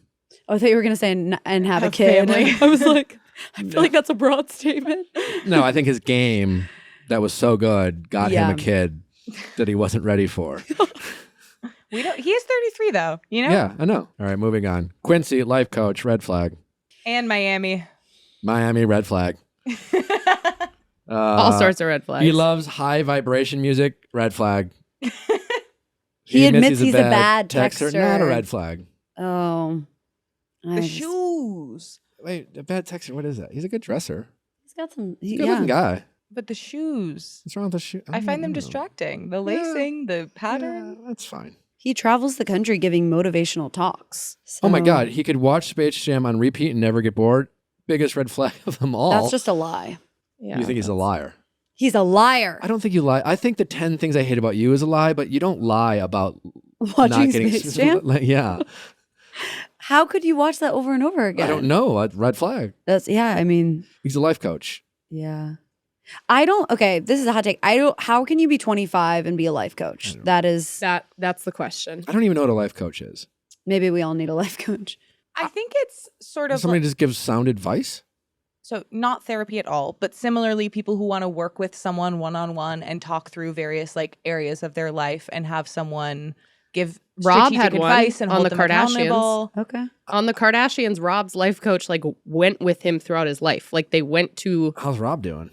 Oh, I thought you were gonna say and have a Have kid. family. I was like, I feel like that's a broad statement. No, I think his game that was so good got him Yeah. a kid that he wasn't ready for. We don't. He is 33 though. You know. Yeah, I know. All right, moving on. Quincy, life coach, red flag. And Miami. Miami, red flag. All sorts of red flags. He loves high vibration music, red flag. He admits he's a bad Not a texter. red flag. Oh, The shoes. Wait, a bad texter, what is that? He's a good dresser. He's got some. He's a good looking guy. But the shoes. What's wrong with the shoe? I find them don't know. distracting. The lacing, the pattern. Yeah, that's fine. He travels the country giving motivational talks. Oh my So God, he could watch Space Jam on repeat and never get bored. Biggest red flag of them all. that's just a lie. Yeah, You think he's a liar? He's a liar. I don't think you lie. I think the 10 things I hate about you is a lie, but you don't lie about not Watching getting Space Jam. Yeah, How could you watch that over and over again? I don't know. A red flag. That's I mean, He's a life coach. yeah. I don't. Okay, this is a hot take. I don't. How can you be 25 and be a life coach? That is. that's the question. I don't even know what a life coach is. Maybe we all need a life coach. I think it's sort of Somebody like- just gives sound advice. so not therapy at all, but similarly, people who want to work with someone one-on-one and talk through various like areas of their life and have someone give Rob strategic had one advice and on hold the them Kardashians. accountable. Okay. On the Kardashians, Rob's life coach like went with him throughout his life. Like they went to. How's Rob doing?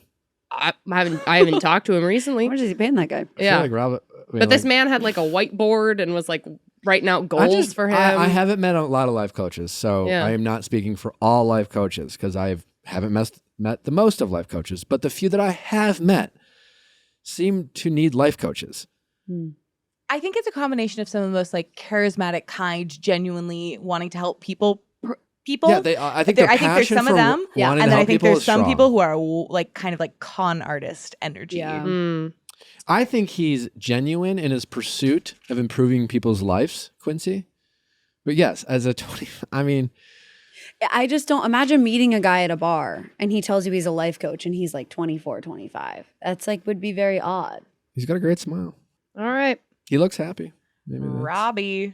I haven't talked to him recently. How much is he paying that guy? I feel Yeah, like Rob. but this man had like a whiteboard and was like writing out goals for him. I haven't met a lot of life coaches, so Yeah. I am not speaking for all life coaches because I haven't met the most of life coaches. But the few that I have met seem to need life coaches. I think it's a combination of some of the most like charismatic, kind, genuinely wanting to help people. Yeah, I think their I think there's passion some of for them, Yeah, wanting and to then I help think people there's is some strong. people who are like kind of like con artist energy. Yeah. Mm. I think he's genuine in his pursuit of improving people's lives, Quincy. But yes, as a 20, I mean, I just don't imagine meeting a guy at a bar and he tells you he's a life coach and he's like 24, 25. That's like would be very odd. he's got a great smile. All right. He looks happy. Maybe that's- Robbie.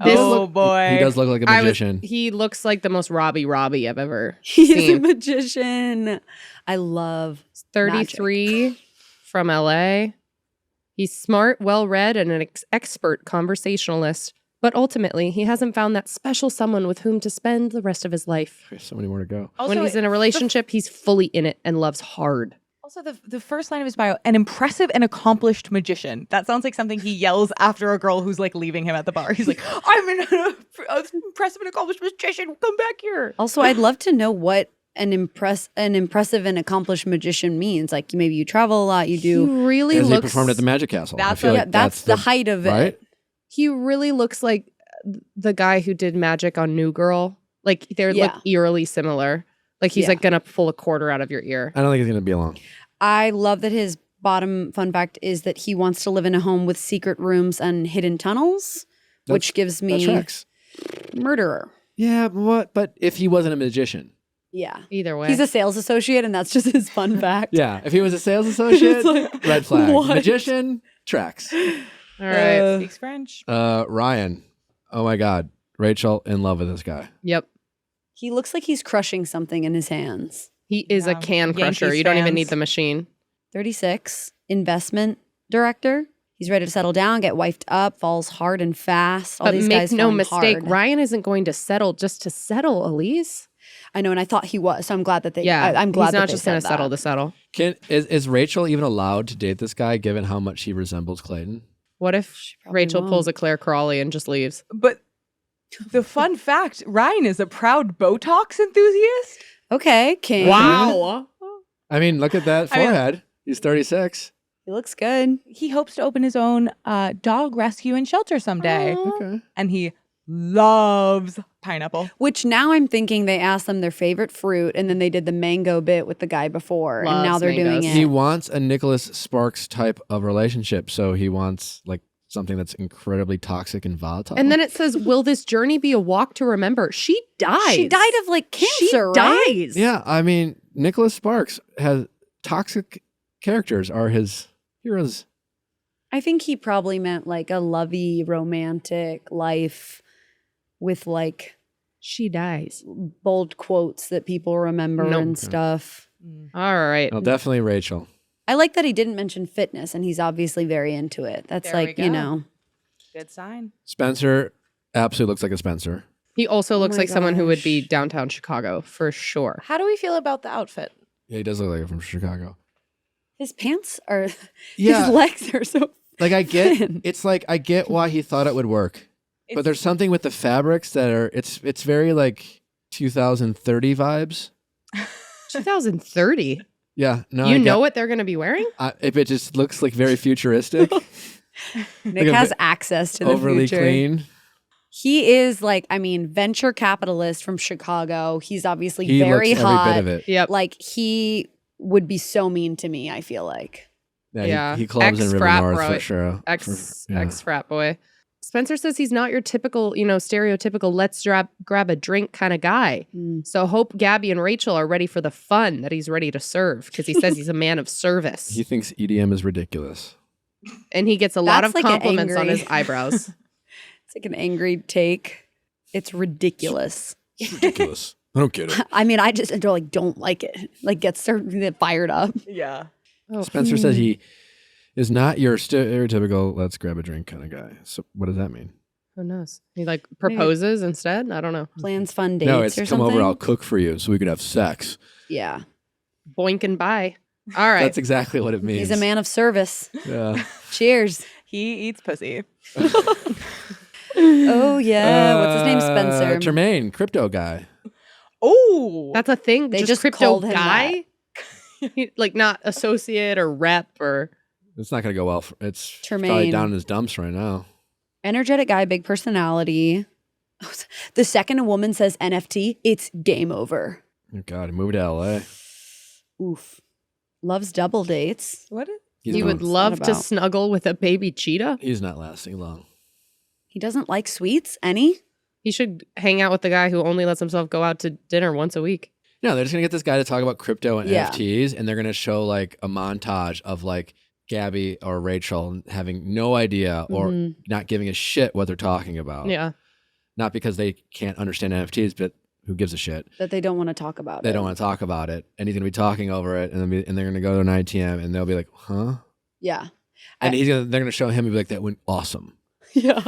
This oh look- boy, He does look like a magician. He looks like the most Robbie I've ever He's a seen. magician. I love 33 from LA. He's smart, well-read, and an expert conversationalist. But ultimately, he hasn't found that special someone with whom to spend the rest of his life. There's so many more to go. Also, When he's in a relationship, he's fully in it and loves hard. Also, the first line of his bio, an impressive and accomplished magician. That sounds like something he yells after a girl who's like leaving him at the bar. He's like, I'm an impressive and accomplished magician. Come back here. Also, I'd love to know what an impressive and accomplished magician means. Like maybe you travel a lot, you He do. really As he looks. performed at the Magic Castle. I That's feel a- like That's the height of it. right? He really looks like the guy who did magic on New Girl. Like they look Yeah. eerily similar. Like he's Yeah. like gonna pull a quarter out of your ear. I don't think he's going to be alone. I love that his bottom fun fact is that he wants to live in a home with secret rooms and hidden tunnels, which gives That me tracks. murderer. Yeah, but if he wasn't a magician? Yeah. Either way. He's a sales associate, and that's just his fun fact. Yeah, if he was a sales associate, red flag. what? Magician, tracks. All right. Speaks French. Ryan, oh my God, Rachel in love with this guy. Yep. He looks like he's crushing something in his hands. He is a Yeah. can crusher. Yankees You don't even fans. need the machine. 36, investment director. He's ready to settle down, get wifed up, falls hard and fast. All But these make guys no falling mistake, hard. Ryan isn't going to settle just to settle, Elise. I know, and I thought he was, so I'm glad that they. Yeah, I'm glad he's that not they just said going to settle that. to settle. Is Rachel even allowed to date this guy given how much he resembles Clayton? What if probably Rachel won't. pulls a Claire Crawley and just leaves? But the fun fact, Ryan is a proud Botox enthusiast. Okay, King. Wow. I mean, look at that I mean- forehead. He's 36. He looks good. He hopes to open his own dog rescue and shelter someday. Okay. And he loves pineapple. Which now I'm thinking they asked them their favorite fruit, and then they did the mango bit with the guy before, and now Loves they're doing mangoes. it. He wants a Nicholas Sparks type of relationship, so he wants like something that's incredibly toxic and volatile. And then it says, will this journey be a walk to remember? She dies. She died of like cancer, She right? dies. yeah, I mean, Nicholas Sparks has toxic characters are his heroes. I think he probably meant like a lovey, romantic life with like She dies. bold quotes that people remember Nope. and stuff. All right. Well, definitely Rachel. I like that he didn't mention fitness, and he's obviously very into it. That's There we like, go. you know, Good sign. Spencer absolutely looks like a Spencer. He also looks my like someone who would be gosh. downtown Chicago for sure. How do we feel about the outfit? Yeah, he does look like him from Chicago. his pants are, Yeah. his legs are so. Like I get, Thin. it's like I get why he thought it would work, but there's something with the fabrics that are it's very like 2030 vibes. 2030. Yeah, no, You I know get, what they're going to be wearing? if it just looks like very futuristic, Nick a has bit access to the overly future. clean. He is like, I mean, venture capitalist from Chicago. He's obviously He very looks hot. every bit of it. Yep. Like he would be so mean to me, I feel like. Yeah. He clubs in River Ex-frat North bro. for sure. Ex Yeah. frat boy. Spencer says he's not your typical, stereotypical let's grab a drink kind of guy. Mm. So hope Gabby and Rachel are ready for the fun that he's ready to serve because he says he's a man of service. He thinks EDM is ridiculous. And he gets a lot That's of like an compliments on angry- his eyebrows. It's like an angry take. It's ridiculous. It's ridiculous. I don't get it. I mean, I just don't like it. Like get fired up. Yeah. Oh, Spencer says he is not your stereotypical let's grab a drink kind of guy. So what does that mean? who knows? He like proposes instead? I don't know. Plans fun dates No, it's or come something. over, I'll cook for you so we could have sex. Yeah. Boink and bye. All right. That's exactly what it means. He's a man of service. Yeah. Cheers. He eats pussy. Oh yeah. What's his name? Spencer. Tremaine, crypto guy. Oh, That's a thing. They just just crypto called him guy. Like not associate or rep or It's not going to go well. It's probably Tremaine. down in his dumps right now. Energetic guy, big personality. The second a woman says NFT, it's game over. Oh, God, he moved to LA. Oof. Loves double dates. what? He's he not, would love to about? snuggle with a baby cheetah. He's not lasting long. He doesn't like sweets. Any? He should hang out with the guy who only lets himself go out to dinner once a week. No, they're just going to get this guy to talk about crypto and Yeah. NFTs, and they're going to show like a montage of like Gabby or Rachel having no idea or Mhm. not giving a shit what they're talking about. Yeah. Not because they can't understand NFTs, but who gives a shit? That they don't want to talk about They it. don't want to talk about it, and he's going to be talking over it, and they're going to go to an ITM, and they'll be like, "Huh?" Yeah. And they're going to show him and be like, "That went awesome." Yeah.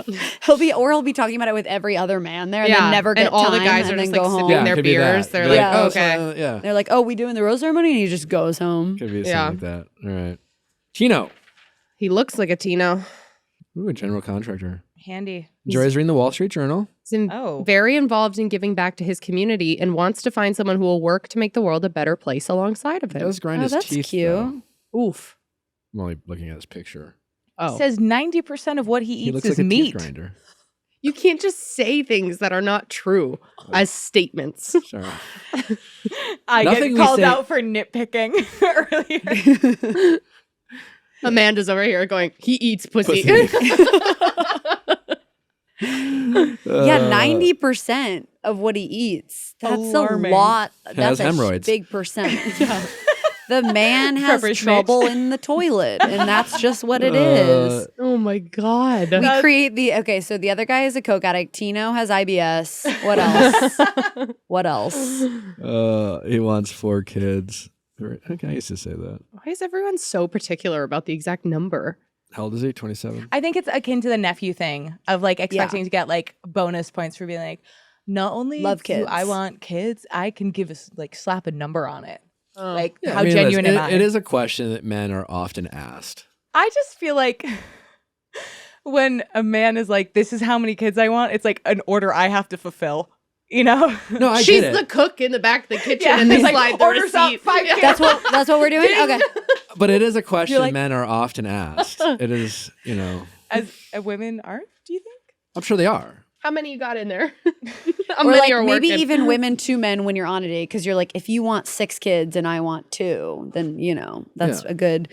He'll be talking about it with every other man there and Yeah. then never get And all the time guys and are then just go like home. sipping their could be that. beers. They're Be like, Yeah. oh, "Oh, okay. so, yeah, They're like, oh, we doing the rose ceremony? And he just goes home. could be Yeah. something like that. All right, Tino, He looks like a Tino. ooh, a general contractor. Handy. Enjoys reading the Wall Street Journal. He's Oh. very involved in giving back to his community and wants to find someone who will work to make the world a better place alongside of He him. does grind Oh, his that's teeth. cute. though. Oof. I'm only looking at his picture. Oh. Says 90% of what he He eats looks is like a meat. teeth grinder. You can't just say things that are not true as statements. Sure. I Nothing get we called say- out for nitpicking earlier. Amanda's over here going, he eats pussy. Yeah, 90% of what he eats. That's Alarming. a lot. Has That's a hemorrhoids. big percent. The man has Pepper snitch. trouble in the toilet, and that's just what it is. Oh my God. We create so the other guy is a coke addict. Tino has IBS. What else? What else? He wants 4 kids. Okay, I used to say that. Why is everyone so particular about the exact number? How old is he? 27? I think it's akin to the nephew thing of like expecting to get like bonus points for being like, not only Love do kids. I want kids, I can give us like slap a number on it. Oh. Like Yeah, how I mean, genuine listen, am I? It is a question that men are often asked. I just feel like when a man is like, this is how many kids I want, it's like an order I have to fulfill. You know? No, I She's get it. the cook in the back of the kitchen Yeah, and they it's like, slide the orders up, receipt. 5 kids. That's what we're doing? Okay. But it is a question You're like- men are often asked. It is, As women aren't, do you think? I'm sure they are. How many you got in there? How Or many like are maybe working? even women to men when you're on a date, because you're like, if you want 6 kids and I want 2, then that's Yeah. a good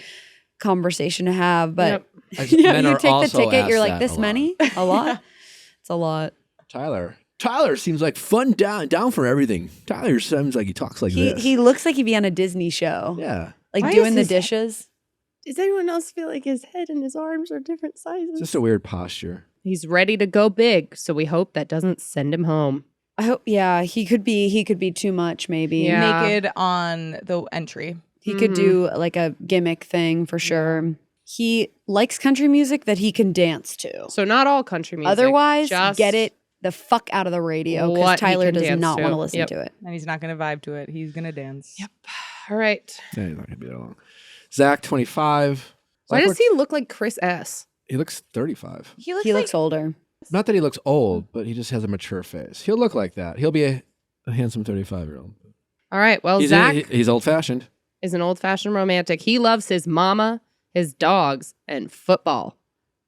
conversation to have. But Yep. Men you are take the also ticket, you're asked like, that this a lot. many? A lot? It's a lot. Tyler seems like fun, down for everything. Tyler seems like he talks like this. He looks like he'd be on a Disney show. Yeah. Like Why doing is the his- dishes. Does anyone else feel like his head and his arms are different sizes? It's just a weird posture. He's ready to go big, so we hope that doesn't send him home. I hope he could be too much maybe. Yeah. Naked on the entry. He could do like a gimmick thing for sure. He likes country music that he can dance to. So not all country music. Otherwise, just get it the fuck out of the radio what because he Tyler can does dance not to. want to listen Yep. to it. And he's not going to vibe to it. He's going to dance. Yep. All right. Yeah, he's not gonna be that long. Zach, 25. Why Zach does he look like Chris S? He looks 35. He looks He like looks older. Not that he looks old, but he just has a mature face. He'll look like that. He'll be a handsome 35-year-old. All right. Well, He's, Zach he's old-fashioned. is an old-fashioned romantic. He loves his mama, his dogs, and football.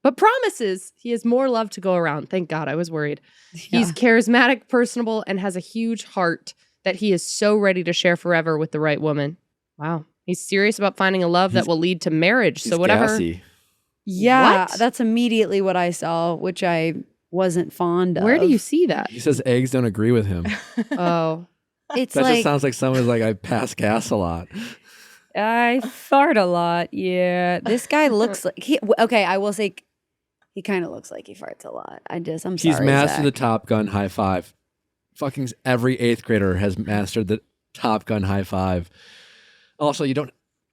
But promises he has more love to go around. Thank God. I was worried. He's charismatic, personable, and has a huge heart that he is so ready to share forever with the right woman. Wow. He's serious about finding a love that will lead to marriage. He's So whatever. gassy. Yeah, What? that's immediately what I saw, which I wasn't fond of. Where do you see that? He says eggs don't agree with him. Oh. It's That like just sounds like someone's like, I pass gas a lot. I fart a lot. Yeah, this guy looks like okay. I will say, he kind of looks like he farts a lot. I'm sorry. He's mastered the Zach. Top Gun high five. Fucking every 8th grader has mastered the Top Gun high five. Also, you don't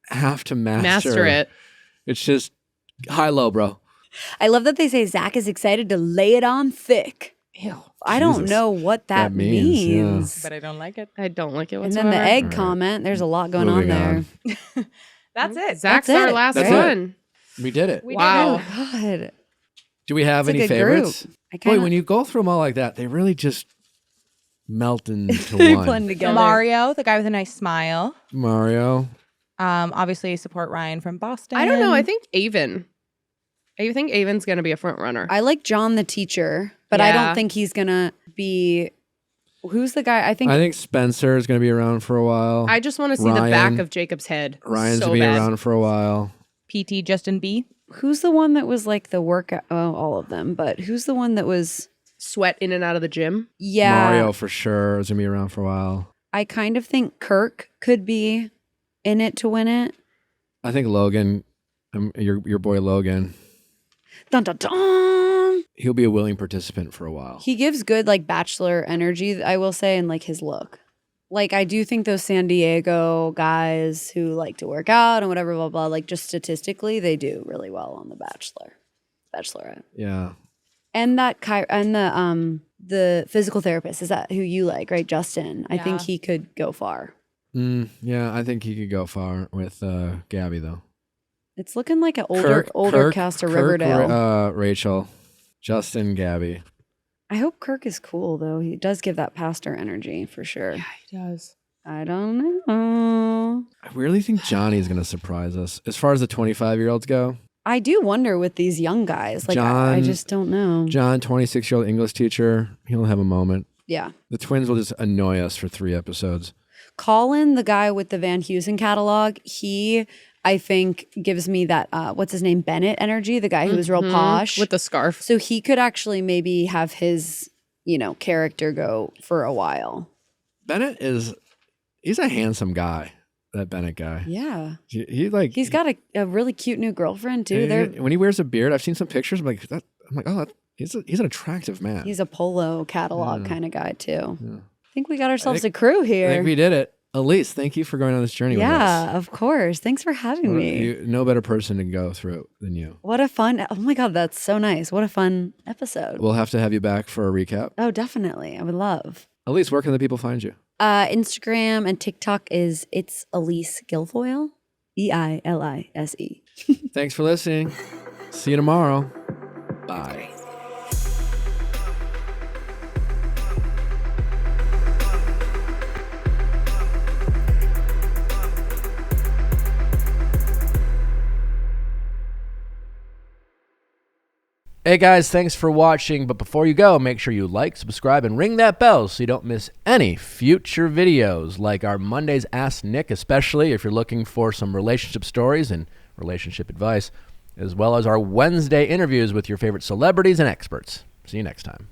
have to Master it. It's just high-low, bro. I love that they say Zach is excited to lay it on thick. Ew. I don't Jesus. know what that That means, yeah. means. but I don't like it. I don't like it And whatsoever. then the egg All right. comment. There's a lot going Moving on there. on. That's it. Zach's That's our it. last That's it. one. We did it. We Wow. did it. Oh God, Do we have it's a any good favorites? group. I Boy, kinda when you go through them all like that, they really just melt into they one. blend together. Mario, the guy with a nice smile. Mario. Obviously support Ryan from Boston. I don't know. I think Avon. I think Avon's going to be a front runner. I like John the teacher, but I Yeah. don't think he's gonna be. Who's the guy? I think Spencer is going to be around for a while. I just want to see the Ryan. back of Jacob's head. Ryan's so going to be bad. around for a while. PT Justin B. who's the one that was like the workout. Oh, all of them, but who's the one that was? Sweat in and out of the gym. Yeah, Mario for sure is going to be around for a while. I kind of think Kirk could be in it to win it. I think Logan, your boy Logan, Dun dun dun. he'll be a willing participant for a while. He gives good like bachelor energy, I will say, and like his look. Like I do think those San Diego guys who like to work out and whatever, blah blah. Like just statistically, they do really well on The Bachelor, Bachelorette, Yeah. and that and the physical therapist, is that who you like, right, Justin? I think Yeah. he could go far. Yeah, I think he could go far with Gabby, though. It's looking like an older cast of Riverdale. Rachel, Justin, Gabby. I hope Kirk is cool though. He does give that pastor energy for sure. He does. I don't know. I really think Johnny's going to surprise us. As far as the 25-year-olds go, I do wonder with these young guys. Like, I just don't know. John, 26-year-old English teacher, he'll have a moment. Yeah. The twins will just annoy us for 3 episodes. Colin, the guy with the Van Heusen catalog, he, I think, gives me that, what's his name, Bennett energy, the guy who was real posh. With the scarf. So he could actually maybe have his, character go for a while. Bennett he's a handsome guy, that Bennett guy. Yeah. He's got a really cute new girlfriend, too. When he wears a beard, I've seen some pictures. I'm like, he's an attractive man. He's a polo catalog kind of guy, too. Yeah. I think we got ourselves a crew here. I think we did it. Eilise, thank you for going on this journey with us. Yeah, of course. Thanks for having me. No better person to go through it than you. What a fun, oh my God, that's so nice. What a fun episode. We'll have to have you back for a recap. Oh, definitely. I would love. Eilise, where can the people find you? Instagram and TikTok it's Eilise Guilfoyle. Eilise. Thanks for listening. See you tomorrow. Bye. Hey guys, thanks for watching, but before you go, make sure you like, subscribe, and ring that bell so you don't miss any future videos, like our Mondays Ask Nick, especially if you're looking for some relationship stories and relationship advice, as well as our Wednesday interviews with your favorite celebrities and experts. See you next time.